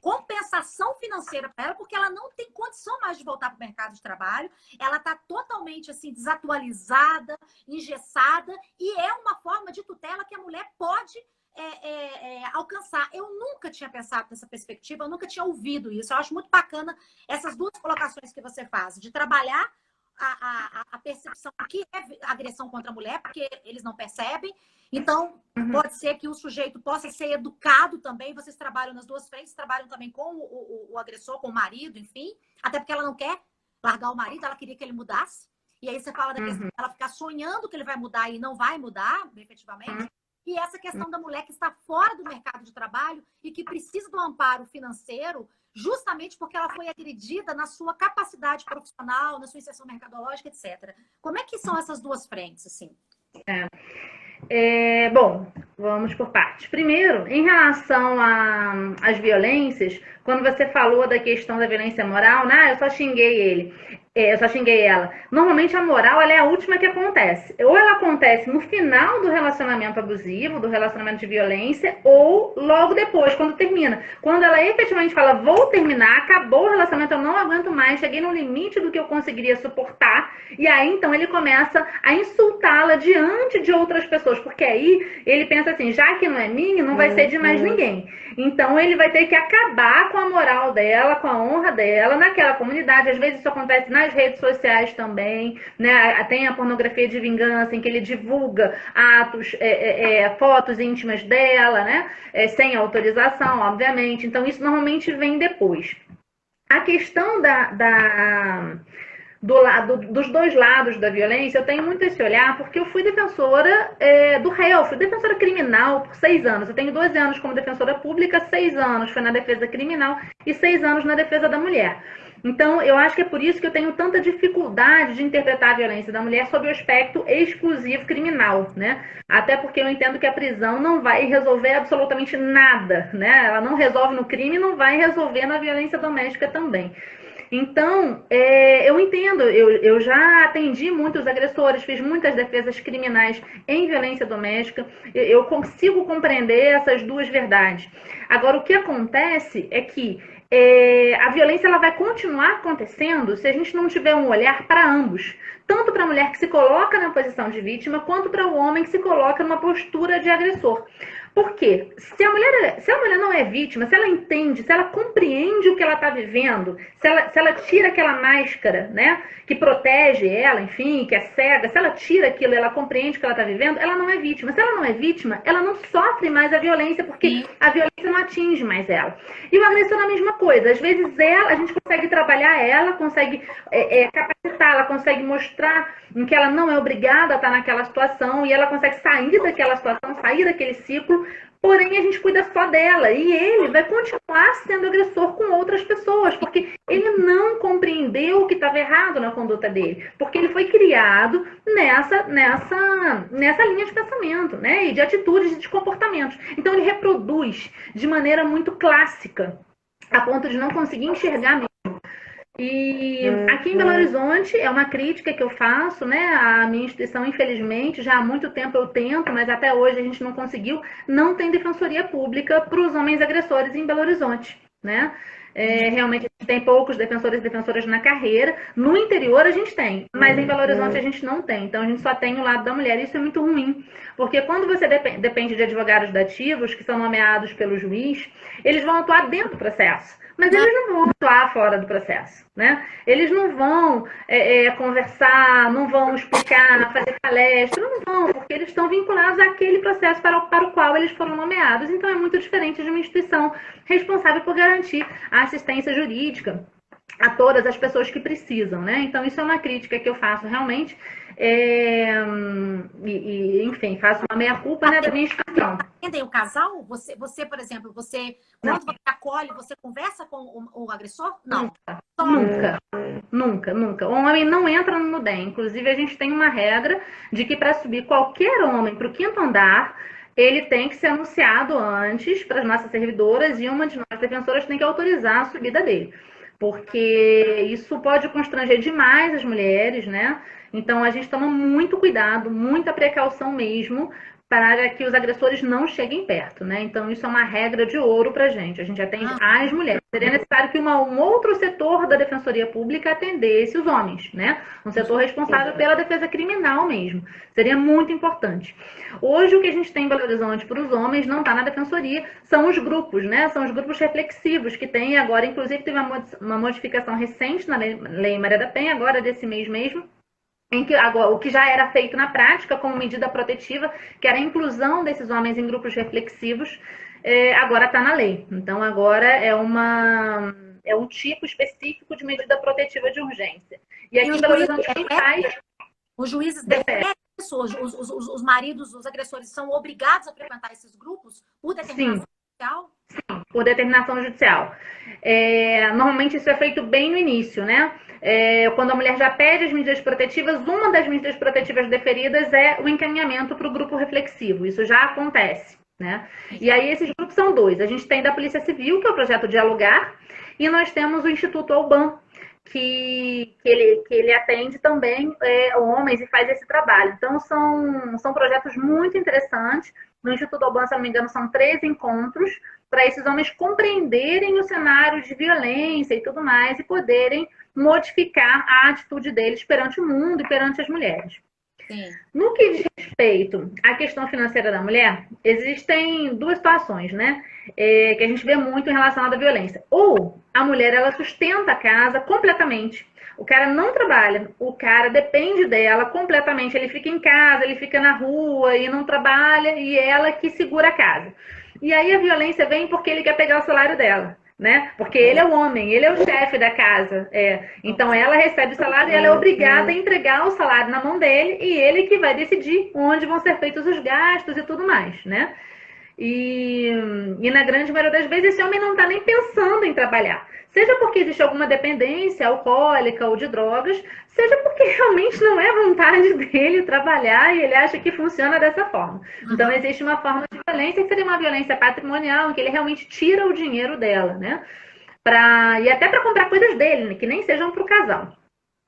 compensação financeira para ela, porque ela não tem condição mais de voltar para o mercado de trabalho, ela está totalmente assim, desatualizada, engessada, e é uma forma de tutela que a mulher pode alcançar. Eu nunca tinha pensado nessa perspectiva, eu nunca tinha ouvido isso. Eu acho muito bacana essas duas colocações que você faz, de trabalhar a percepção que é agressão contra a mulher, porque eles não percebem. Então, pode ser que o sujeito possa ser educado também. Vocês trabalham nas duas frentes, trabalham também com o agressor, com o marido, enfim. Até porque ela não quer largar o marido, ela queria que ele mudasse. E aí você fala da questão dela ficar sonhando que ele vai mudar e não vai mudar, efetivamente. E essa questão da mulher que está fora do mercado de trabalho e que precisa do amparo financeiro, justamente porque ela foi agredida na sua capacidade profissional, na sua inserção mercadológica, etc. Como é que são essas duas frentes, assim? Bom, vamos por partes. Primeiro, em relação às violências, quando você falou da questão da violência moral, eu só xinguei ele, eu só xinguei ela. Normalmente a moral ela é a última que acontece. Ou ela acontece no final do relacionamento abusivo, do relacionamento de violência, ou logo depois, quando termina. Quando ela efetivamente fala, vou terminar, acabou o relacionamento, eu não aguento mais, cheguei no limite do que eu conseguiria suportar, e aí então ele começa a insultá-la diante de outras pessoas, porque aí ele pensa pensa assim, já que não é minha, não vai ser de mais ninguém. Então ele vai ter que acabar com a moral dela, com a honra dela naquela comunidade. Às vezes isso acontece nas redes sociais também, né? Tem a pornografia de vingança em que ele divulga atos, fotos íntimas dela, né? Sem autorização, obviamente. Então isso normalmente vem depois. A questão dos dois lados da violência, eu tenho muito esse olhar, porque eu fui defensora do réu, fui defensora criminal por 6 anos. Eu tenho 12 anos como defensora pública, 6 anos foi na defesa criminal e 6 anos na defesa da mulher. Então, eu acho que é por isso que eu tenho tanta dificuldade de interpretar a violência da mulher sob o aspecto exclusivo criminal, né? Até porque eu entendo que a prisão não vai resolver absolutamente nada, né? Ela não resolve no crime e não vai resolver na violência doméstica também. Então, eu entendo, eu já atendi muitos agressores, fiz muitas defesas criminais em violência doméstica, eu consigo compreender essas duas verdades. Agora, o que acontece é que a violência ela vai continuar acontecendo se a gente não tiver um olhar para ambos. Tanto para a mulher que se coloca na posição de vítima, quanto para o homem que se coloca numa postura de agressor. Por quê? Se a mulher não é vítima, se ela entende, se ela compreende o que ela está vivendo, se ela tira aquela máscara, né, que protege ela, enfim, que é cega, se ela tira aquilo, ela compreende o que ela está vivendo, ela não é vítima. Se ela não é vítima, ela não sofre mais a violência, porque a violência não atinge mais ela. E o agressor é a mesma coisa. Às vezes a gente consegue trabalhar ela, consegue capacitá-la, consegue mostrar em que ela não é obrigada a estar naquela situação e ela consegue sair daquela situação, sair daquele ciclo, porém a gente cuida só dela e ele vai continuar sendo agressor com outras pessoas, porque ele não compreendeu o que estava errado na conduta dele, porque ele foi criado nessa linha de pensamento, né, e de atitudes e de comportamentos. Então ele reproduz de maneira muito clássica, a ponto de não conseguir enxergar mesmo. E aqui em Belo Horizonte é uma crítica que eu faço, né? A minha instituição, infelizmente, já há muito tempo eu tento, mas até hoje a gente não conseguiu, não tem defensoria pública para os homens agressores em Belo Horizonte, né? Realmente a gente tem poucos defensores e defensoras na carreira. No interior a gente tem, mas em Belo Horizonte a gente não tem. Então a gente só tem o lado da mulher. Isso é muito ruim, porque quando você depende de advogados dativos, que são nomeados pelo juiz, eles vão atuar dentro do processo. Mas eles não vão atuar fora do processo, né? Eles não vão conversar, não vão explicar, fazer palestra, não vão, porque eles estão vinculados àquele processo para o qual eles foram nomeados. Então é muito diferente de uma instituição responsável por garantir a assistência jurídica a todas as pessoas que precisam, né? Então isso é uma crítica que eu faço realmente, enfim, faço uma meia-culpa, né, da minha instituição. Atendem o casal? Você, por exemplo, quando você acolhe, você conversa com o agressor? Não. Nunca. O homem não entra no NUDEM. Inclusive, a gente tem uma regra de que para subir qualquer homem para o 5º andar, ele tem que ser anunciado antes para as nossas servidoras e uma de nós defensoras tem que autorizar a subida dele. Porque isso pode constranger demais as mulheres, né? Então, a gente toma muito cuidado, muita precaução mesmo, para que os agressores não cheguem perto, né? Então, isso é uma regra de ouro pra gente. A gente atende as mulheres. Seria necessário que um outro setor da Defensoria Pública atendesse os homens, né? Um setor responsável pela defesa criminal mesmo. Seria muito importante. Hoje, o que a gente tem em Belo Horizonte para os homens não está na Defensoria, são os grupos, né? São os grupos reflexivos que tem agora, inclusive, teve uma modificação recente na Lei Maria da Penha, agora desse mês mesmo, em que agora, o que já era feito na prática como medida protetiva, que era a inclusão desses homens em grupos reflexivos, agora está na lei. Então, agora é um tipo específico de medida protetiva de urgência. E aqui em Belo Horizonte quem faz... Os juízes deferem isso? Os maridos, os agressores são obrigados a frequentar esses grupos por determinação judicial? Sim, por determinação judicial. Normalmente isso é feito bem no início, né? Quando a mulher já pede as medidas protetivas, uma das medidas protetivas deferidas é o encaminhamento para o grupo reflexivo. Isso já acontece, né? E aí esses grupos são 2. A gente tem da Polícia Civil, que é o projeto Dialogar, e nós temos o Instituto Alban, que ele atende também homens e faz esse trabalho. Então, são projetos muito interessantes. No Instituto Alban, se não me engano, são 3 encontros para esses homens compreenderem o cenário de violência e tudo mais e poderem modificar a atitude deles perante o mundo e perante as mulheres. Sim. No que diz respeito à questão financeira da mulher, existem duas situações, né? Que a gente vê muito em relação à violência. Ou a mulher, ela sustenta a casa completamente. O cara não trabalha, o cara depende dela completamente. Ele fica em casa, ele fica na rua e não trabalha, e ela que segura a casa. E aí a violência vem porque ele quer pegar o salário dela, né? Porque ele é o homem, ele é o chefe da casa. Então ela recebe o salário e ela é obrigada a entregar o salário na mão dele e ele que vai decidir onde vão ser feitos os gastos e tudo mais, né? E na grande maioria das vezes esse homem não está nem pensando em trabalhar. Seja porque existe alguma dependência alcoólica ou de drogas, seja porque realmente não é vontade dele trabalhar e ele acha que funciona dessa forma. Então existe uma forma de violência que seria uma violência patrimonial, em que ele realmente tira o dinheiro dela, né? E até para comprar coisas dele, né? Que nem sejam para o casal.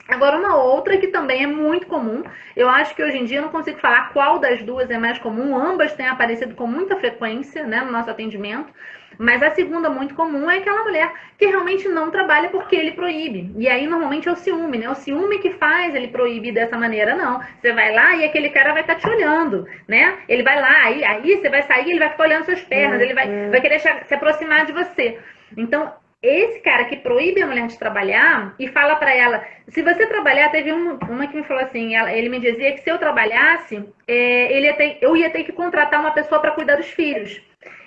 Agora, uma outra que também é muito comum, eu acho que hoje em dia eu não consigo falar qual das duas é mais comum, ambas têm aparecido com muita frequência, né, no nosso atendimento, mas a segunda muito comum é aquela mulher que realmente não trabalha porque ele proíbe. E aí, normalmente, é o ciúme, né? O ciúme que faz ele proibir dessa maneira, não. Você vai lá e aquele cara vai estar te olhando, né? Ele vai lá, aí você vai sair, ele vai ficar olhando suas pernas, ele vai querer se aproximar de você. Então, esse cara que proíbe a mulher de trabalhar e fala para ela, se você trabalhar, teve uma que me falou assim, ele me dizia que se eu trabalhasse, eu ia ter que contratar uma pessoa para cuidar dos filhos.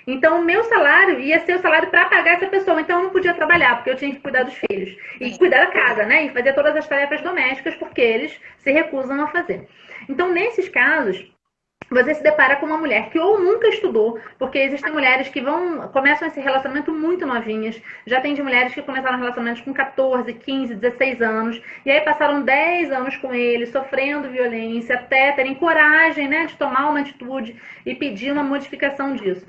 Então, o meu salário ia ser o salário para pagar essa pessoa. Então, eu não podia trabalhar, porque eu tinha que cuidar dos filhos. E cuidar da casa, né? E fazer todas as tarefas domésticas, porque eles se recusam a fazer. Então, nesses casos, você se depara com uma mulher que ou nunca estudou, porque existem mulheres que começam esse relacionamento muito novinhas, já tem de mulheres que começaram relacionamentos com 14, 15, 16 anos, e aí passaram 10 anos com ele, sofrendo violência, até terem coragem, né, de tomar uma atitude e pedir uma modificação disso.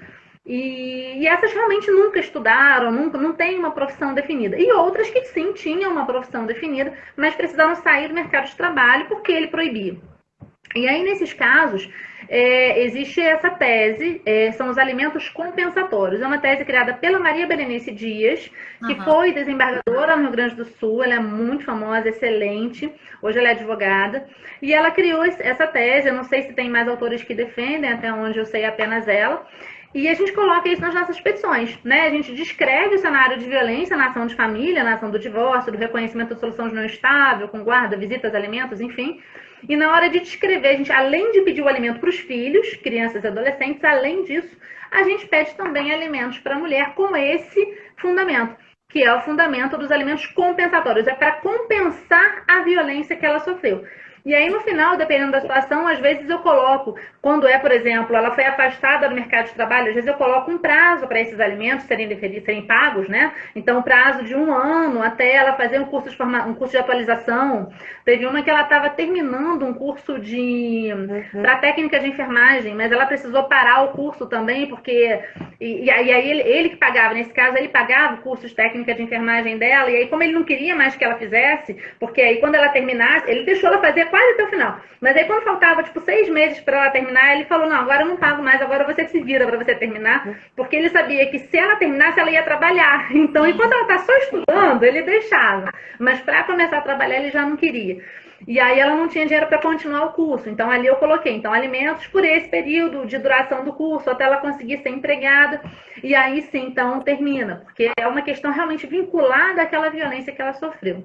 E essas realmente nunca estudaram, não têm uma profissão definida. E outras que sim tinham uma profissão definida, mas precisaram sair do mercado de trabalho porque ele proibia. E aí, nesses casos, existe essa tese, são os alimentos compensatórios. É uma tese criada pela Maria Berenice Dias, que foi desembargadora no Rio Grande do Sul, ela é muito famosa, excelente, hoje ela é advogada, e ela criou essa tese, eu não sei se tem mais autores que defendem, até onde eu sei apenas ela, e a gente coloca isso nas nossas petições, né? A gente descreve o cenário de violência na ação de família, na ação do divórcio, do reconhecimento de solução de não estável, com guarda, visitas, alimentos, enfim. E na hora de descrever, a gente, além de pedir o alimento para os filhos, crianças e adolescentes, além disso, a gente pede também alimentos para a mulher com esse fundamento, que é o fundamento dos alimentos compensatórios. É para compensar a violência que ela sofreu. E aí, no final, dependendo da situação, às vezes eu coloco, quando por exemplo, ela foi afastada do mercado de trabalho, às vezes eu coloco um prazo para esses alimentos serem pagos, né? Então, um prazo de 1 ano até ela fazer um curso de atualização. Teve uma que ela estava terminando um curso para técnica de enfermagem, mas ela precisou parar o curso também, porque... E aí ele que pagava, nesse caso, ele pagava o curso de técnica de enfermagem dela, e aí como ele não queria mais que ela fizesse, porque aí quando ela terminasse, ele deixou ela fazer quase até o final. Mas aí quando faltava, 6 meses para ela terminar, ele falou, não, agora eu não pago mais, agora você se vira para você terminar, porque ele sabia que se ela terminasse, ela ia trabalhar. Então, enquanto ela está só estudando, ele deixava. Mas para começar a trabalhar, ele já não queria. E aí ela não tinha dinheiro para continuar o curso. Então, ali eu coloquei, então, alimentos por esse período de duração do curso, até ela conseguir ser empregada. E aí sim, então, termina. Porque é uma questão realmente vinculada àquela violência que ela sofreu.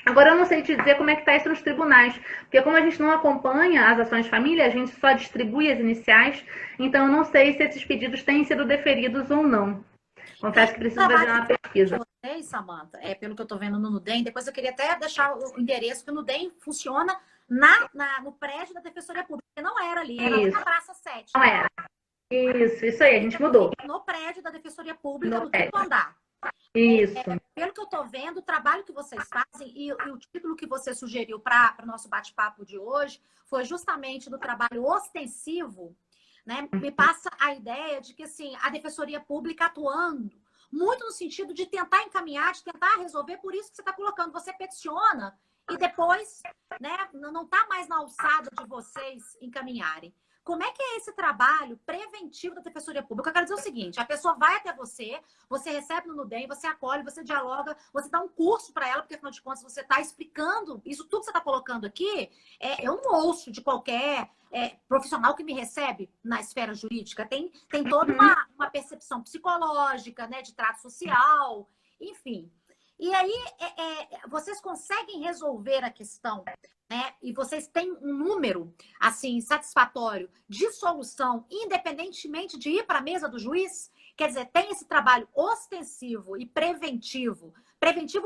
Agora, eu não sei te dizer como é que está isso nos tribunais, porque como a gente não acompanha as ações de família, a gente só distribui as iniciais, então eu não sei se esses pedidos têm sido deferidos ou não. Confesso que preciso fazer uma pesquisa. Vocês, Samanta, pelo que eu estou vendo no Nudem, depois eu queria até deixar o endereço, que o Nudem funciona no prédio da Defensoria Pública, que não era ali, era na Praça 7. Não era. Isso aí, a gente mudou. No prédio da Defensoria Pública, no quinto andar. Isso. Pelo que eu estou vendo, o trabalho que vocês fazem e o título que você sugeriu para o nosso bate-papo de hoje foi justamente do trabalho ostensivo, né? Me passa a ideia de que assim, a Defensoria Pública atuando muito no sentido de tentar encaminhar, de tentar resolver, por isso que você está colocando, você peticiona e depois, né, não está mais na alçada de vocês encaminharem. Como é que é esse trabalho preventivo da Defensoria Pública? Eu quero dizer o seguinte, a pessoa vai até você, você recebe no Nudem, você acolhe, você dialoga, você dá um curso para ela, porque afinal de contas você está explicando, isso tudo que você está colocando aqui, eu não ouço de qualquer profissional que me recebe na esfera jurídica. Tem toda uma percepção psicológica, né, de trato social, enfim. E aí, vocês conseguem resolver a questão, né? E vocês têm um número, assim, satisfatório de solução, independentemente de ir para a mesa do juiz? Quer dizer, tem esse trabalho ostensivo e preventivo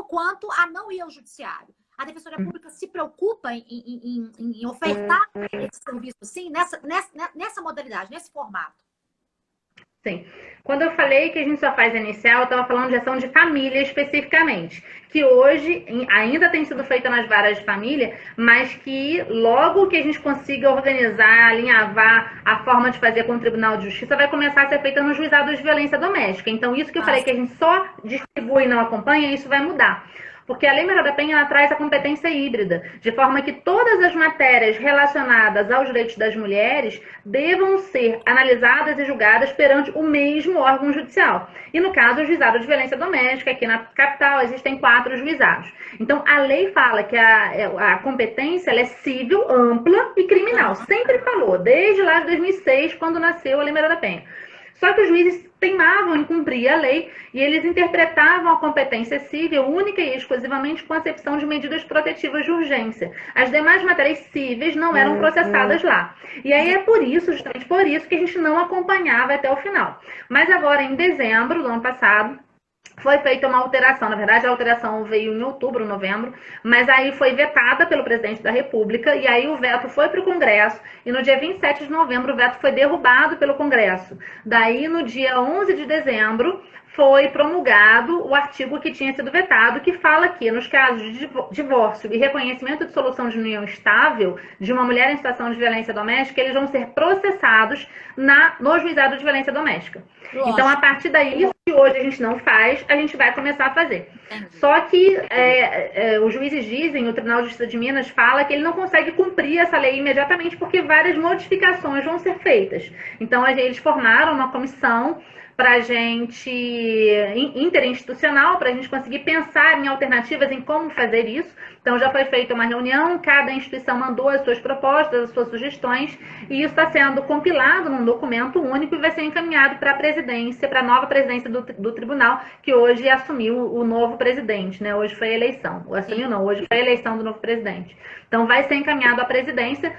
quanto a não ir ao judiciário. A Defensoria Pública se preocupa em ofertar esse serviço, sim, nessa modalidade, nesse formato. Sim. Quando eu falei que a gente só faz inicial, eu estava falando de ação de família especificamente, que hoje ainda tem sido feita nas varas de família, mas que logo que a gente consiga organizar, alinhavar a forma de fazer com o Tribunal de Justiça, vai começar a ser feita no juizado de violência doméstica. Então, isso que eu falei que a gente só distribui e não acompanha, isso vai mudar. Porque a Lei Maria da Penha ela traz a competência híbrida, de forma que todas as matérias relacionadas aos direitos das mulheres devam ser analisadas e julgadas perante o mesmo órgão judicial. E no caso, o juizado de violência doméstica, aqui na capital, existem 4 juizados. Então, a lei fala que a competência ela é civil, ampla e criminal. Sempre falou, desde lá de 2006, quando nasceu a Lei Maria da Penha. Só que os juízes teimavam em cumprir a lei e eles interpretavam a competência civil única e exclusivamente com a acepção de medidas protetivas de urgência. As demais matérias cíveis não eram processadas lá. E aí é por isso, justamente por isso, que a gente não acompanhava até o final. Mas agora, em dezembro do ano passado, foi feita uma alteração, na verdade a alteração veio em outubro, novembro, mas aí foi vetada pelo presidente da República e aí o veto foi para o Congresso e no dia 27 de novembro o veto foi derrubado pelo Congresso. Daí no dia 11 de dezembro foi promulgado o artigo que tinha sido vetado, que fala que nos casos de divórcio e reconhecimento de solução de união estável de uma mulher em situação de violência doméstica, eles vão ser processados no juizado de violência doméstica. Lógico. Então, a partir daí, isso que hoje a gente não faz, a gente vai começar a fazer. Entendi. Só que os juízes dizem, o Tribunal de Justiça de Minas fala que ele não consegue cumprir essa lei imediatamente porque várias modificações vão ser feitas. Então, eles formaram uma comissão para a gente, interinstitucional, para a gente conseguir pensar em alternativas em como fazer isso. Então, já foi feita uma reunião, cada instituição mandou as suas propostas, as suas sugestões, e isso está sendo compilado num documento único e vai ser encaminhado para a presidência, para a nova presidência do tribunal, que hoje assumiu o novo presidente, né? Hoje foi a eleição. Assumiu não, hoje foi a eleição do novo presidente. Então, vai ser encaminhado à presidência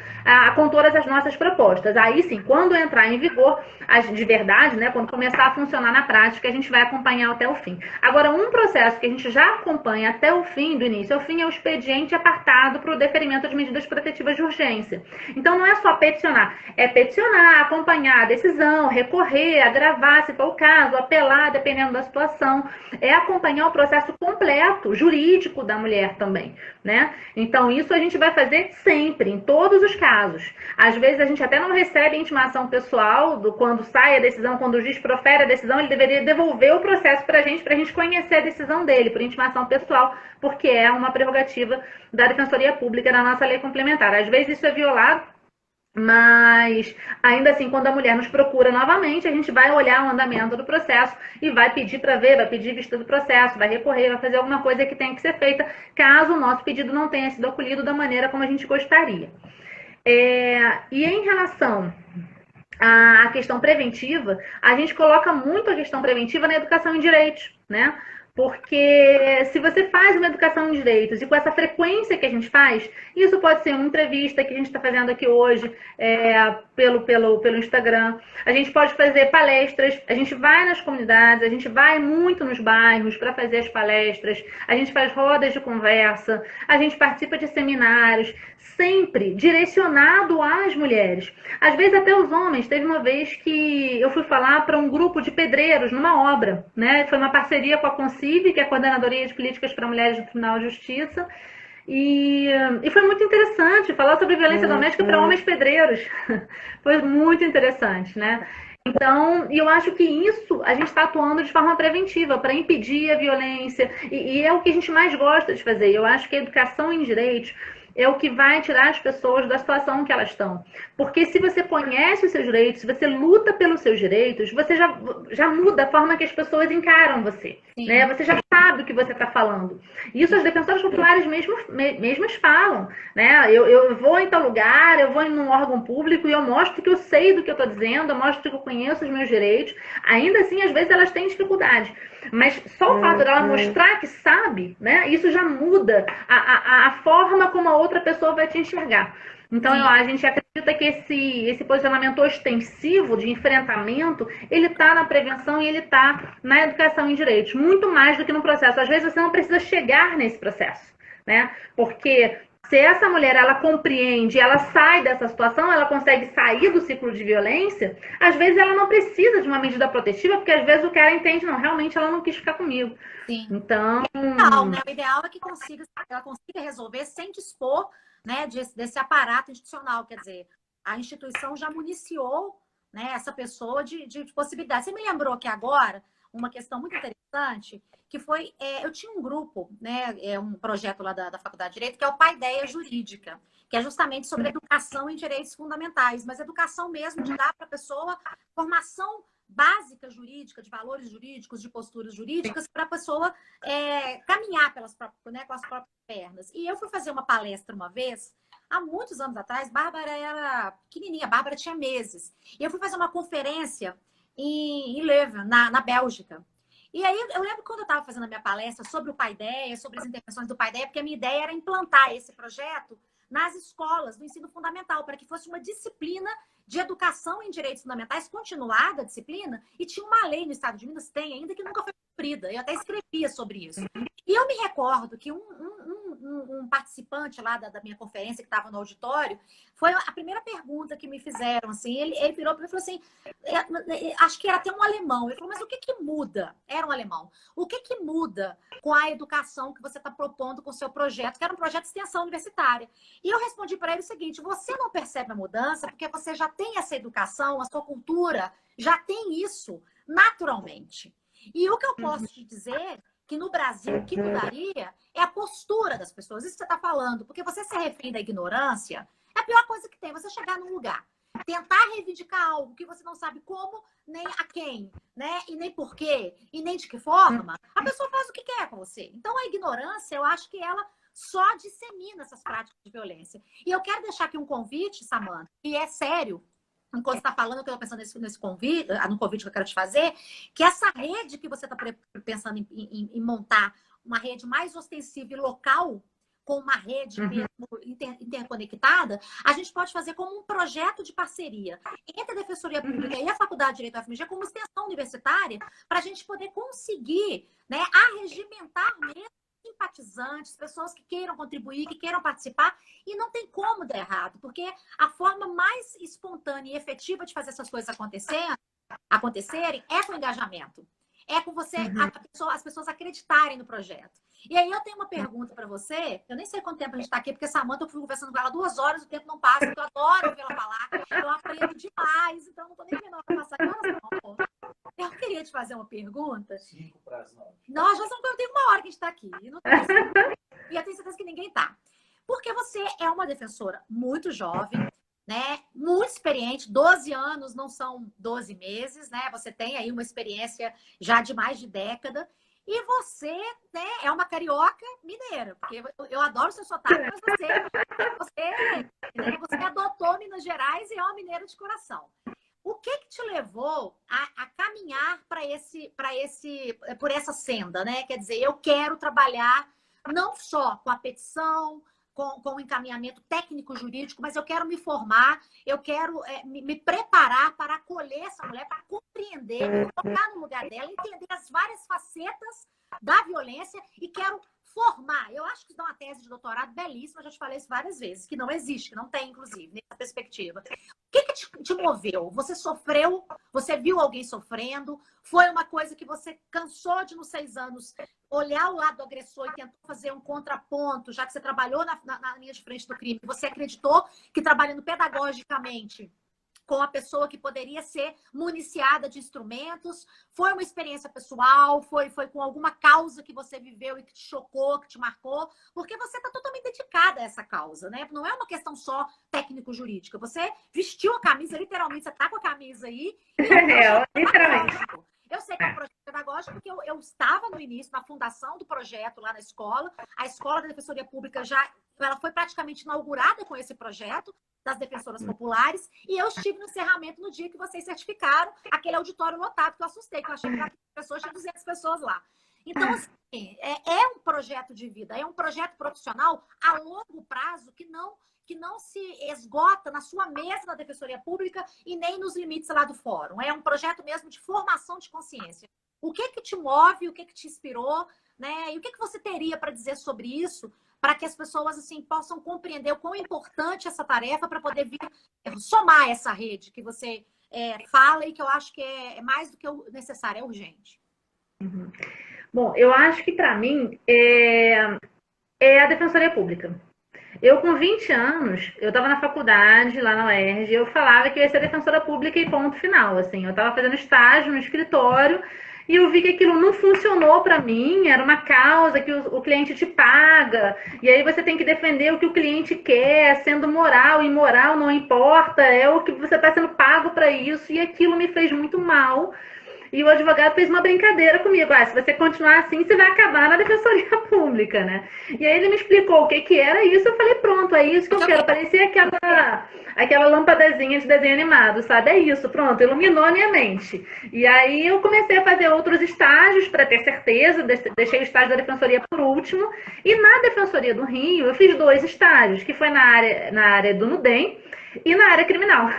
com todas as nossas propostas. Aí sim, quando entrar em vigor, de verdade, né? Quando começar a funcionar na prática, a gente vai acompanhar até o fim. Agora, um processo que a gente já acompanha até o fim, do início ao fim, é o expediente apartado para o deferimento de medidas protetivas de urgência. Então, não é só peticionar, é peticionar, acompanhar a decisão, recorrer, agravar, se for o caso, apelar, dependendo da situação. É acompanhar o processo completo, jurídico da mulher também, né? Então, isso a gente vai fazer sempre, em todos os casos. Às vezes, a gente até não recebe intimação pessoal quando sai a decisão, quando o juiz profere a decisão, ele deveria devolver o processo para a gente conhecer a decisão dele, por intimação pessoal, porque é uma prerrogativa da Defensoria Pública da nossa lei complementar. Às vezes isso é violado, mas ainda assim, quando a mulher nos procura novamente, a gente vai olhar o andamento do processo e vai pedir para ver, vai pedir vista do processo, vai recorrer, vai fazer alguma coisa que tenha que ser feita, caso o nosso pedido não tenha sido acolhido da maneira como a gente gostaria. E em relação a questão preventiva, a gente coloca muito a questão preventiva na educação em direitos, né? Porque se você faz uma educação em direitos e com essa frequência que a gente faz, isso pode ser uma entrevista que a gente está fazendo aqui hoje pelo Instagram, a gente pode fazer palestras, a gente vai nas comunidades, a gente vai muito nos bairros para fazer as palestras, a gente faz rodas de conversa, a gente participa de seminários, sempre direcionado às mulheres. Às vezes até os homens. Teve uma vez que eu fui falar para um grupo de pedreiros numa obra, né? Foi uma parceria com a Concive, que é a Coordenadoria de Políticas para Mulheres do Tribunal de Justiça. E foi muito interessante falar sobre violência doméstica para homens pedreiros. Foi muito interessante, né? Então, eu acho que isso a gente está atuando de forma preventiva para impedir a violência. E é o que a gente mais gosta de fazer. Eu acho que a educação em direitos é o que vai tirar as pessoas da situação que elas estão. Porque se você conhece os seus direitos, se você luta pelos seus direitos, você já muda a forma que as pessoas encaram você. Né? Você já sabe o que você está falando. Isso as defensoras populares mesmas falam. Né? Eu vou em tal lugar, eu vou em um órgão público e eu mostro que eu sei do que eu estou dizendo, eu mostro que eu conheço os meus direitos. Ainda assim, às vezes, elas têm dificuldade. Mas só o fato dela mostrar que sabe, né, isso já muda a forma como a outra pessoa vai te enxergar. Então, a gente acredita que esse posicionamento ostensivo de enfrentamento, ele está na prevenção e ele está na educação em direitos, muito mais do que no processo. Às vezes, você não precisa chegar nesse processo, né? Porque se essa mulher, ela compreende, ela sai dessa situação, ela consegue sair do ciclo de violência, às vezes ela não precisa de uma medida protetiva, porque às vezes o que ela entende, não, realmente ela não quis ficar comigo. Sim. Então... O ideal é que ela consiga resolver sem dispor, né, desse aparato institucional. Quer dizer, a instituição já municiou, né, essa pessoa de possibilidades. Você me lembrou que agora, uma questão muito interessante, que foi, eu tinha um grupo, né, um projeto lá da Faculdade de Direito, que é o Paideia Jurídica, que é justamente sobre educação em direitos fundamentais, mas educação mesmo de dar para a pessoa formação básica jurídica, de valores jurídicos, de posturas jurídicas, para a pessoa caminhar com as próprias pernas. E eu fui fazer uma palestra uma vez, há muitos anos atrás. Bárbara era pequenininha, Bárbara tinha meses. E eu fui fazer uma conferência em Leuven, na Bélgica. E aí eu lembro quando eu estava fazendo a minha palestra sobre o Paideia, sobre as intervenções do Paideia, porque a minha ideia era implantar esse projeto nas escolas do ensino fundamental, para que fosse uma disciplina de educação em direitos fundamentais, continuada a disciplina, e tinha uma lei no estado de Minas, tem ainda, que nunca foi cumprida. Eu até escrevia sobre isso. E eu me recordo que um participante lá da minha conferência, que estava no auditório, foi a primeira pergunta que me fizeram, assim, ele virou para mim e falou assim, acho que era até um alemão, ele falou, mas o que muda? Era um alemão. O que muda com a educação que você está propondo com o seu projeto, que era um projeto de extensão universitária? E eu respondi para ele o seguinte, você não percebe a mudança porque você já tem essa educação, a sua cultura já tem isso naturalmente. E o que eu posso te dizer que no Brasil o que mudaria é a postura das pessoas. Isso que você está falando, porque você ser refém da ignorância é a pior coisa que tem. Você chegar num lugar, tentar reivindicar algo que você não sabe como, nem a quem, né? E nem por quê, e nem de que forma, a pessoa faz o que quer com você. Então a ignorância, eu acho que ela só dissemina essas práticas de violência. E eu quero deixar aqui um convite, Samantha, que é sério. Enquanto você está falando, eu estou pensando nesse convite, no convite que eu quero te fazer, que essa rede que você está pensando em montar, uma rede mais ostensiva e local, com uma rede mesmo interconectada, a gente pode fazer como um projeto de parceria entre a Defensoria Pública e a Faculdade de Direito da UFMG, como extensão universitária, para a gente poder conseguir, né, arregimentar mesmo simpatizantes, pessoas que queiram contribuir, que queiram participar, e não tem como dar errado, porque a forma mais espontânea e efetiva de fazer essas coisas acontecerem é com engajamento. É com você, as pessoas acreditarem no projeto. E aí eu tenho uma pergunta para você. Eu nem sei quanto tempo a gente está aqui, porque Samantha, eu fui conversando com ela 2 horas, o tempo não passa, porque eu adoro ouvir ela falar. Eu aprendo demais, então não estou nem vendo ela passar. Eu queria te fazer uma pergunta. 5 para as 9. Nós já eu tenho 1 hora que a gente está aqui. E eu tenho certeza que ninguém está. Porque você é uma defensora muito jovem, né? Muito experiente. 12 anos não são 12 meses, né? Você tem aí uma experiência já de mais de década. E você, né, é uma carioca mineira, porque eu adoro o seu sotaque, mas você adotou Minas Gerais e é uma mineira de coração. O que te levou a caminhar por essa senda, né? Quer dizer, eu quero trabalhar não só com a petição, com o encaminhamento técnico-jurídico, mas eu quero me formar, eu quero me preparar para acolher essa mulher, para compreender, me colocar no lugar dela, entender as várias facetas da violência e quero formar. Eu acho que isso dá uma tese de doutorado belíssima, já te falei isso várias vezes, que não existe, que não tem, inclusive, nessa perspectiva. O que te moveu? Você sofreu? Você viu alguém sofrendo? Foi uma coisa que você cansou de, nos 6 anos, olhar o lado do agressor e tentou fazer um contraponto, já que você trabalhou na linha de frente do crime, você acreditou que trabalhando pedagogicamente com a pessoa que poderia ser municiada de instrumentos? Foi uma experiência pessoal? Foi com alguma causa que você viveu e que te chocou, que te marcou? Porque você está totalmente dedicada a essa causa, né? Não é uma questão só técnico-jurídica. Você vestiu a camisa, literalmente, você está com a camisa aí. E é um projeto pedagógico. Eu sei que é um projeto pedagógico porque eu estava no início, na fundação do projeto lá na escola. A Escola da Defensoria Pública ela foi praticamente inaugurada com esse projeto das defensoras populares, e eu estive no encerramento no dia que vocês certificaram aquele auditório lotado, que eu assustei, que eu achei que era pessoas, tinha 200 pessoas lá. Então, assim, é um projeto de vida, é um projeto profissional a longo prazo que não se esgota na sua mesa da Defensoria Pública e nem nos limites lá do fórum. É um projeto mesmo de formação de consciência. O que te move, o que te inspirou, né? E o que você teria para dizer sobre isso, para que as pessoas assim possam compreender o quão é importante essa tarefa para poder vir somar essa rede que você fala e que eu acho que é mais do que necessário, é urgente. Uhum. Bom, eu acho que para mim é a Defensoria Pública. Eu, com 20 anos, eu estava na faculdade, lá na UERJ, eu falava que eu ia ser defensora pública e ponto final. Assim, eu estava fazendo estágio no escritório e eu vi que aquilo não funcionou para mim, era uma causa que o cliente te paga, e aí você tem que defender o que o cliente quer, sendo moral, imoral, não importa, é o que você está sendo pago para isso, e aquilo me fez muito mal. E o advogado fez uma brincadeira comigo. Se você continuar assim, você vai acabar na Defensoria Pública, né? E aí ele me explicou o que era isso. Eu falei, pronto, é isso que eu quero. Parecia aquela lâmpadazinha de desenho animado, sabe? É isso, pronto, iluminou a minha mente. E aí eu comecei a fazer outros estágios para ter certeza. Deixei o estágio da Defensoria por último. E na Defensoria do Rio, eu fiz 2 estágios, que foi na área do NUDEM e na área criminal.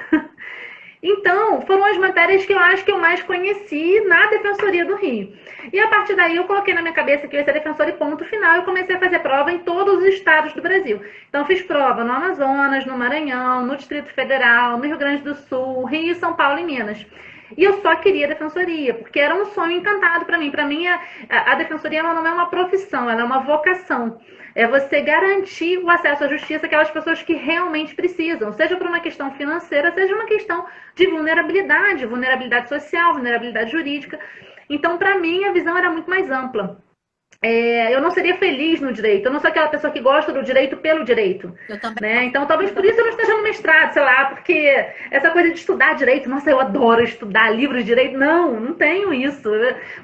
Então, foram as matérias que eu acho que eu mais conheci na Defensoria do Rio. E a partir daí eu coloquei na minha cabeça que eu ia ser defensora e ponto final. E comecei a fazer prova em todos os estados do Brasil. Então, fiz prova no Amazonas, no Maranhão, no Distrito Federal, no Rio Grande do Sul, Rio, São Paulo e Minas. E eu só queria defensoria, porque era um sonho encantado para mim. Para mim, a defensoria ela não é uma profissão, ela é uma vocação. É você garantir o acesso à justiça àquelas pessoas que realmente precisam, seja por uma questão financeira, seja uma questão de vulnerabilidade social, vulnerabilidade jurídica. Então, para mim, a visão era muito mais ampla. Eu não seria feliz no direito, eu não sou aquela pessoa que gosta do direito pelo direito. Eu também. Né? Então, talvez por isso eu não esteja no mestrado, sei lá, porque essa coisa de estudar direito, nossa, eu adoro estudar livros de direito. Não tenho isso.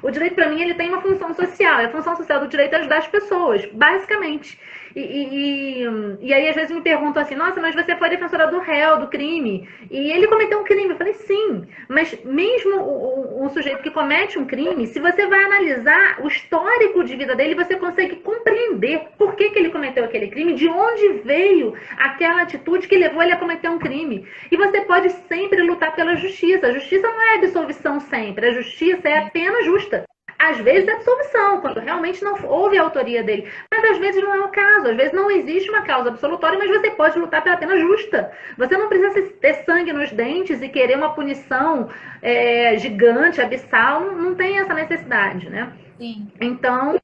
O direito, para mim, ele tem uma função social, e a função social do direito é ajudar as pessoas, basicamente. E aí, às vezes, me perguntam assim, nossa, mas você foi defensora do réu, do crime, e ele cometeu um crime. Eu falei, sim, mas mesmo o sujeito que comete um crime, se você vai analisar o histórico de vida dele, você consegue compreender por que ele cometeu aquele crime, de onde veio aquela atitude que levou ele a cometer um crime. E você pode sempre lutar pela justiça. A justiça não é absolvição sempre, a justiça é a pena justa. Às vezes é absolvição, quando realmente não houve a autoria dele. Mas às vezes não é o caso. Às vezes não existe uma causa absolutória, mas você pode lutar pela pena justa. Você não precisa ter sangue nos dentes e querer uma punição gigante, abissal. Não tem essa necessidade, né? Sim. Então,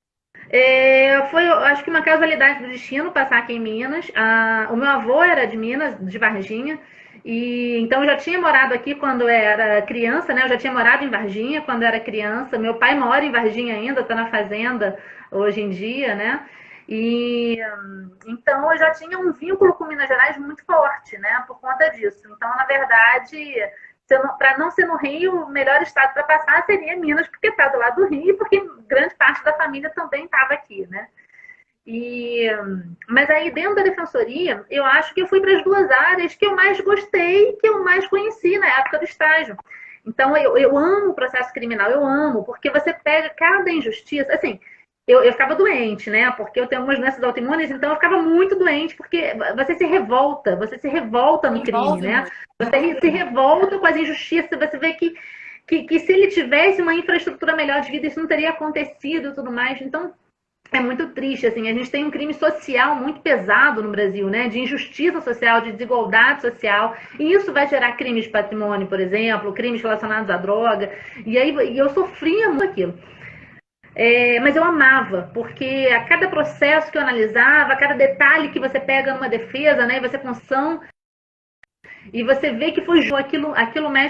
foi, acho que uma casualidade do destino passar aqui em Minas. O meu avô era de Minas, de Varginha. Então, eu já tinha morado aqui quando eu era criança, né? Eu já tinha morado em Varginha quando eu era criança. Meu pai mora em Varginha ainda, está na fazenda hoje em dia, né? Então, eu já tinha um vínculo com Minas Gerais muito forte, né? Por conta disso. Então, na verdade, para não ser no Rio, o melhor estado para passar seria Minas, porque está do lado do Rio, porque grande parte da família também estava aqui, né? Mas aí dentro da defensoria, eu acho que eu fui para as 2 áreas que eu mais gostei, que eu mais conheci na época do estágio. Então, eu amo o processo criminal, eu amo, porque você pega cada injustiça, assim, eu ficava doente, né? Porque eu tenho algumas doenças autoimunes, então eu ficava muito doente, porque você se revolta no crime, né? Você se revolta com as injustiças, você vê que se ele tivesse uma infraestrutura melhor de vida, isso não teria acontecido e tudo mais. Então, é muito triste, assim, a gente tem um crime social muito pesado no Brasil, né, de injustiça social, de desigualdade social, e isso vai gerar crimes de patrimônio, por exemplo, crimes relacionados à droga, e aí eu sofria muito aquilo. Mas eu amava, porque a cada processo que eu analisava, a cada detalhe que você pega numa defesa, né, você com e você vê que foi aquilo mexe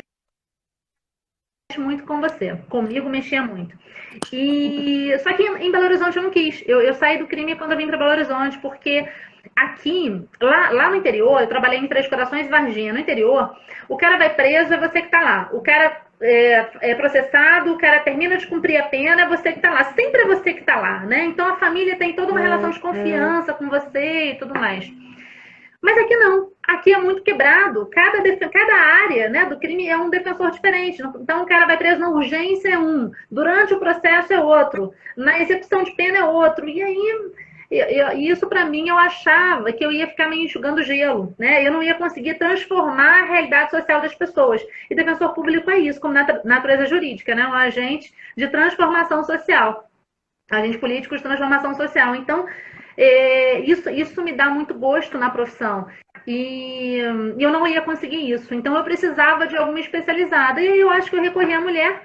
muito com você. Comigo mexia muito. E só que em Belo Horizonte eu não quis. Eu saí do crime quando eu vim para Belo Horizonte, porque aqui, lá no interior, eu trabalhei em Três Corações e Varginha. No interior, o cara vai preso, é você que tá lá. O cara é processado, o cara termina de cumprir a pena, é você que tá lá. Sempre é você que tá lá, né? Então a família tem toda uma relação de confiança com você e tudo mais. Mas aqui não. Aqui é muito quebrado. Cada área, né, do crime é um defensor diferente. Então, o cara vai preso na urgência é um, durante o processo é outro, na execução de pena é outro. E aí, isso para mim, eu achava que eu ia ficar meio enxugando gelo, né? Eu não ia conseguir transformar a realidade social das pessoas. E defensor público é isso, como natureza jurídica, né? Um agente de transformação social. Agente político de transformação social. Então, isso me dá muito gosto na profissão. E eu não ia conseguir isso. Então, eu precisava de alguma especializada. E aí eu acho que eu recorri à mulher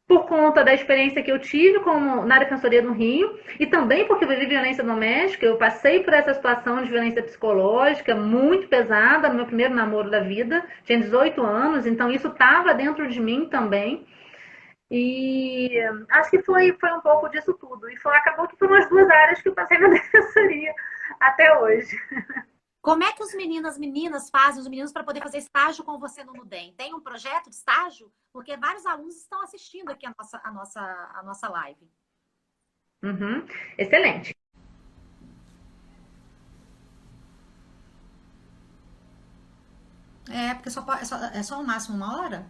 por conta da experiência que eu tive na Defensoria do Rio e também porque eu vivi violência doméstica. Eu passei por essa situação de violência psicológica muito pesada no meu primeiro namoro da vida. Tinha 18 anos, então isso estava dentro de mim também. E acho que foi um pouco disso tudo. E acabou que foram as duas áreas que eu passei na defensoria até hoje. Como é que os meninas fazem, os meninos, para poder fazer estágio com você no Nudem? Tem um projeto de estágio? Porque vários alunos estão assistindo aqui a nossa live. Uhum. Excelente. Porque é só no máximo 1 hora?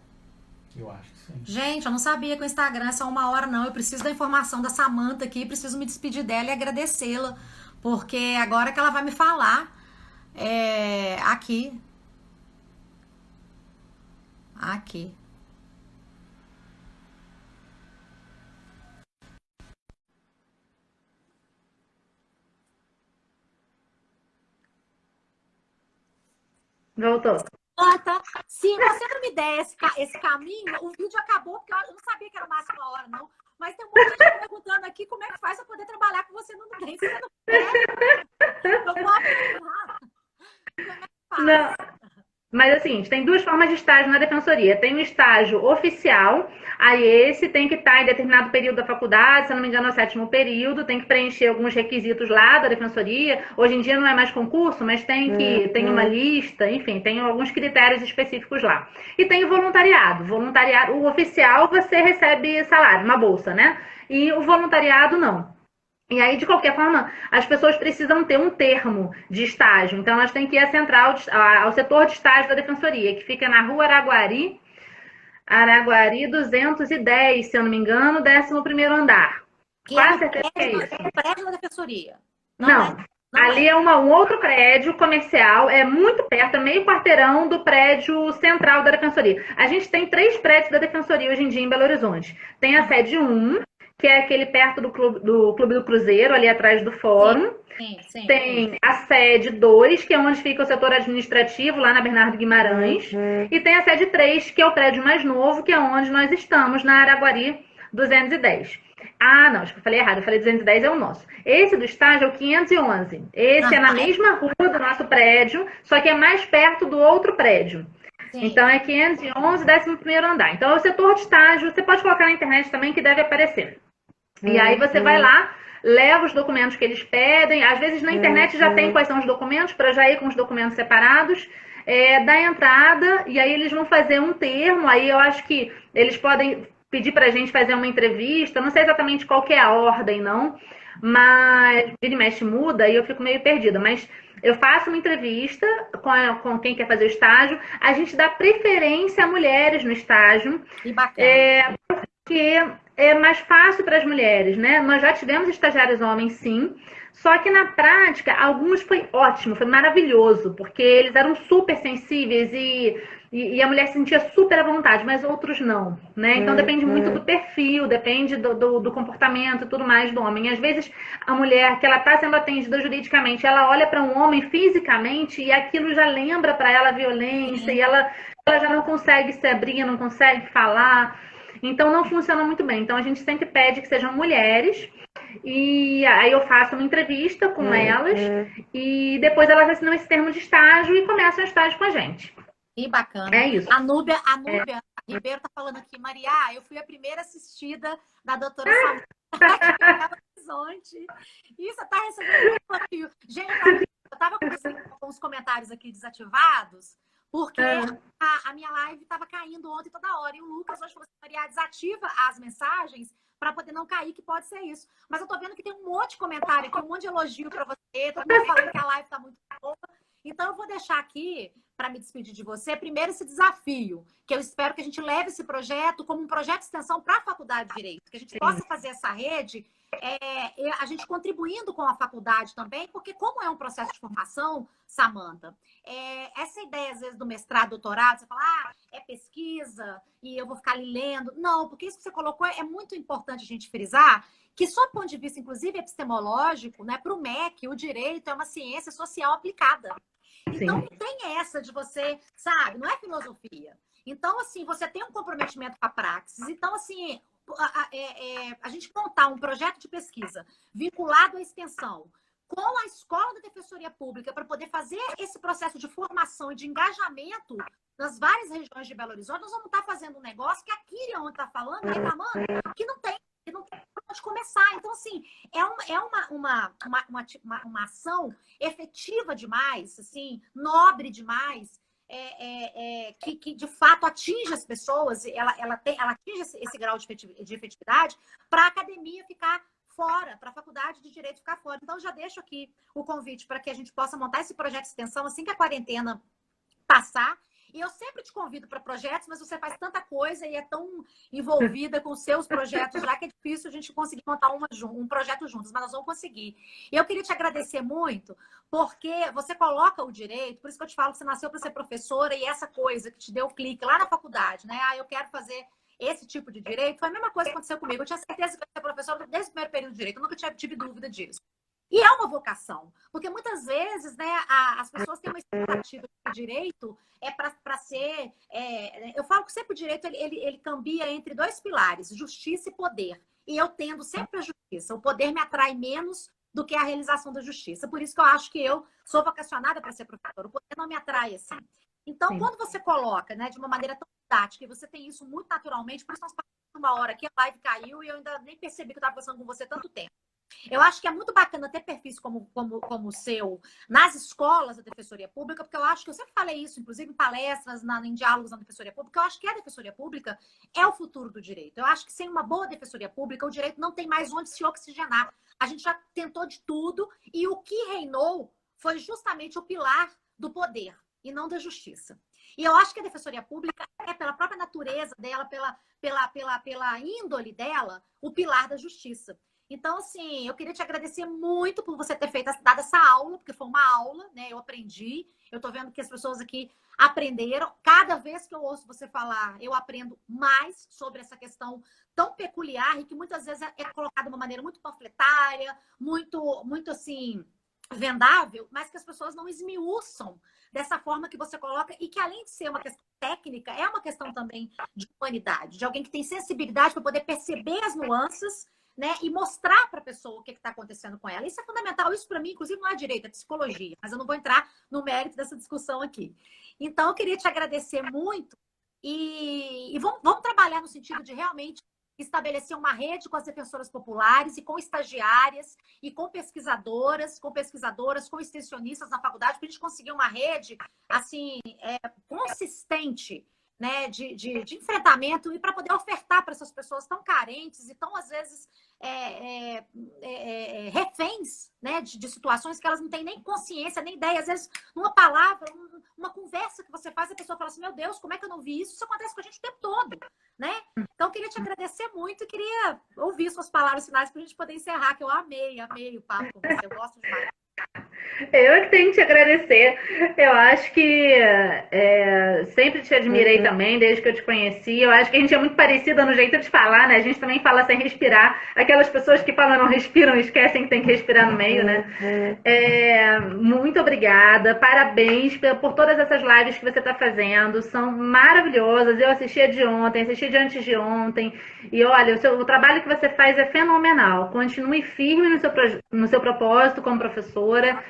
Eu acho que sim. Gente, eu não sabia que o Instagram é só 1 hora, não. Eu preciso da informação da Samantha aqui, preciso me despedir dela e agradecê-la, porque agora que ela vai me falar aqui. Voltou. Se você não me der esse caminho, o vídeo acabou, porque eu não sabia que era o máximo 1 hora, não. Mas tem um monte de gente perguntando aqui como é que faz para poder trabalhar com você no Nudem. Você não quer? Eu vou apertar. Como é que faz? Não. Mas assim, tem duas formas de estágio na defensoria. Tem o estágio oficial, aí esse tem que estar em determinado período da faculdade, se eu não me engano é o 7º período, tem que preencher alguns requisitos lá da defensoria. Hoje em dia não é mais concurso, mas tem uma lista, enfim, tem alguns critérios específicos lá. E tem o voluntariado. O oficial você recebe salário, uma bolsa, né? E o voluntariado não. E aí, de qualquer forma, as pessoas precisam ter um termo de estágio. Então, elas têm que ir ao setor de estágio da Defensoria, que fica na Rua Araguari 210, se eu não me engano, 11º andar. Quase certeza que é isso. É o prédio da Defensoria. Não. Ali é um outro prédio comercial, é muito perto, é meio quarteirão do prédio central da Defensoria. A gente tem 3 prédios da Defensoria hoje em dia em Belo Horizonte. Tem a sede 1, que é aquele perto do Clube do Cruzeiro, ali atrás do fórum. Sim. Tem a sede 2, que é onde fica o setor administrativo, lá na Bernardo Guimarães. E tem a sede 3, que é o prédio mais novo, que é onde nós estamos, na Araguari 210. Ah, não, acho que eu falei errado. Eu falei 210 é o nosso. Esse do estágio é o 511. Esse é na mesma rua do nosso prédio, só que é mais perto do outro prédio. Sim. Então é 511, 11º andar. Então é o setor de estágio. Você pode colocar na internet também que deve aparecer. E aí você vai lá, leva os documentos que eles pedem. Às vezes na internet já tem quais são os documentos, para já ir com os documentos separados. Dá entrada e aí eles vão fazer um termo. Aí eu acho que eles podem pedir pra gente fazer uma entrevista. Não sei exatamente qual que é a ordem, não. Mas vira e mexe muda e eu fico meio perdida. Mas eu faço uma entrevista com quem quer fazer o estágio. A gente dá preferência a mulheres no estágio. Que bacana. Porque é mais fácil para as mulheres, né? Nós já tivemos estagiários homens, sim. Só que na prática, alguns foi ótimo, foi maravilhoso. Porque eles eram super sensíveis e a mulher se sentia super à vontade, mas outros não, né? Então depende muito do perfil, depende do comportamento e tudo mais do homem. Às vezes a mulher que ela está sendo atendida juridicamente, ela olha para um homem fisicamente e aquilo já lembra para ela violência e ela já não consegue se abrir, não consegue falar. Então não funciona muito bem. Então a gente sempre pede que sejam mulheres. E aí eu faço uma entrevista com elas e depois elas assinam esse termo de estágio e começam o estágio com a gente. Que bacana. É isso. A Núbia Ribeiro tá falando aqui, Maria, eu fui a primeira assistida da doutora Samanta aqui em Belo Horizonte. E você tá recebendo muito elogio. Gente, eu tava com os comentários aqui desativados, porque a minha live estava caindo ontem toda hora. E o Lucas hoje falou assim, Maria, desativa as mensagens para poder não cair, que pode ser isso. Mas eu tô vendo que tem um monte de comentário aqui, um monte de elogio para você, todo mundo falando que a live tá muito boa. Então, eu vou deixar aqui, para me despedir de você, primeiro esse desafio, que eu espero que a gente leve esse projeto como um projeto de extensão para a Faculdade de Direito, que a gente possa fazer essa rede, a gente contribuindo com a faculdade também, porque como é um processo de formação, Samanta, essa ideia, às vezes, do mestrado, doutorado, você fala, é pesquisa, e eu vou ficar ali lendo. Não, porque isso que você colocou é muito importante a gente frisar, que, sob o ponto de vista, inclusive, epistemológico, né, para o MEC, o direito é uma ciência social aplicada. Então, não tem essa de você, sabe, não é filosofia. Então, assim, você tem um comprometimento com a praxis. Então, assim, a gente montar um projeto de pesquisa vinculado à extensão com a Escola da Defensoria Pública para poder fazer esse processo de formação e de engajamento nas várias regiões de Belo Horizonte, nós vamos estar fazendo um negócio que a Kyrian está falando, reclamando, que não tem onde começar. Então, assim, é uma ação efetiva demais, assim, nobre demais, que de fato atinge as pessoas, ela atinge esse grau de efetividade para a academia ficar fora, para a faculdade de Direito ficar fora. Então, já deixo aqui o convite para que a gente possa montar esse projeto de extensão assim que a quarentena passar. E eu sempre te convido para projetos, mas você faz tanta coisa e é tão envolvida com os seus projetos já que é difícil a gente conseguir montar um projeto juntos, mas nós vamos conseguir. E eu queria te agradecer muito, porque você coloca o direito, por isso que eu te falo que você nasceu para ser professora e essa coisa que te deu o clique lá na faculdade, né? Eu quero fazer esse tipo de direito. Foi a mesma coisa que aconteceu comigo. Eu tinha certeza que eu ia ser professora desde o primeiro período de direito, eu nunca tive dúvida disso. E é uma vocação, porque muitas vezes, né, as pessoas têm uma expectativa de direito para ser... eu falo que sempre o direito ele cambia entre dois pilares, justiça e poder. E eu tendo sempre a justiça. O poder me atrai menos do que a realização da justiça. Por isso que eu acho que eu sou vocacionada para ser professora. O poder não me atrai assim. Então, quando você coloca, né, de uma maneira tão didática, e você tem isso muito naturalmente, por isso nós passamos uma hora aqui, a live caiu e eu ainda nem percebi que eu estava conversando com você tanto tempo. Eu acho que é muito bacana ter perfis como o seu nas escolas da Defensoria Pública, porque eu acho que eu sempre falei isso, inclusive em palestras, em diálogos na Defensoria Pública, eu acho que a Defensoria Pública é o futuro do direito. Eu acho que sem uma boa Defensoria Pública, o direito não tem mais onde se oxigenar. A gente já tentou de tudo e o que reinou foi justamente o pilar do poder e não da justiça. E eu acho que a Defensoria Pública é, pela própria natureza dela, pela índole dela, o pilar da justiça. Então, assim, eu queria te agradecer muito por você ter dado essa aula, porque foi uma aula, né? Eu aprendi, eu tô vendo que as pessoas aqui aprenderam. Cada vez que eu ouço você falar, eu aprendo mais sobre essa questão tão peculiar e que muitas vezes é colocada de uma maneira muito panfletária, muito assim, vendável, mas que as pessoas não esmiuçam dessa forma que você coloca e que, além de ser uma questão técnica, é uma questão também de humanidade, de alguém que tem sensibilidade para poder perceber as nuances, né, e mostrar para a pessoa o que está acontecendo com ela. Isso é fundamental. Isso, para mim, inclusive, não é direito, é psicologia. Mas eu não vou entrar no mérito dessa discussão aqui. Então, eu queria te agradecer muito e vamos trabalhar no sentido de realmente estabelecer uma rede com as defensoras populares e com estagiárias e com pesquisadoras, com extensionistas na faculdade, para a gente conseguir uma rede assim, consistente, né, de enfrentamento e para poder ofertar para essas pessoas tão carentes e tão, às vezes, reféns, né, de situações que elas não têm nem consciência, nem ideia. Às vezes, uma palavra, uma conversa que você faz, a pessoa fala assim, meu Deus, como é que eu não vi isso? Isso acontece com a gente o tempo todo, né? Então, eu queria te agradecer muito e queria ouvir suas palavras finais para a gente poder encerrar, que eu amei o papo com você, eu gosto demais. Eu que tenho que te agradecer. Eu acho que sempre te admirei também, desde que eu te conheci. Eu acho que a gente é muito parecida no jeito de falar, né? A gente também fala sem respirar. Aquelas pessoas que falam não respiram, esquecem que tem que respirar no meio, né? Muito obrigada. Parabéns por todas essas lives que você está fazendo. São maravilhosas. Eu assisti a de ontem, assisti de antes de ontem. E olha, o trabalho que você faz é fenomenal. Continue firme no seu propósito como professora.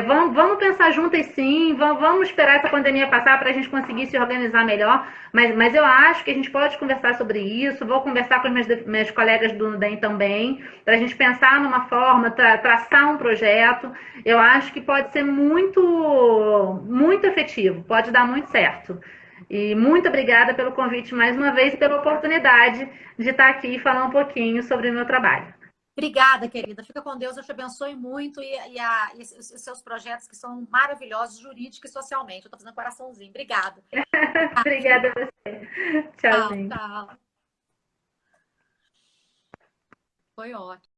Vamos pensar juntas sim, vamos esperar essa pandemia passar para a gente conseguir se organizar melhor, mas eu acho que a gente pode conversar sobre isso, vou conversar com as minhas colegas do DEM também, para a gente pensar numa forma, traçar um projeto, eu acho que pode ser muito, muito efetivo, pode dar muito certo. E muito obrigada pelo convite mais uma vez e pela oportunidade de estar aqui e falar um pouquinho sobre o meu trabalho. Obrigada, querida. Fica com Deus, eu te abençoe muito e os seus projetos que são maravilhosos, jurídica e socialmente. Eu estou fazendo coraçãozinho. Obrigada. Obrigada a você. Tchau, Tchauzinho. tchau. Foi ótimo.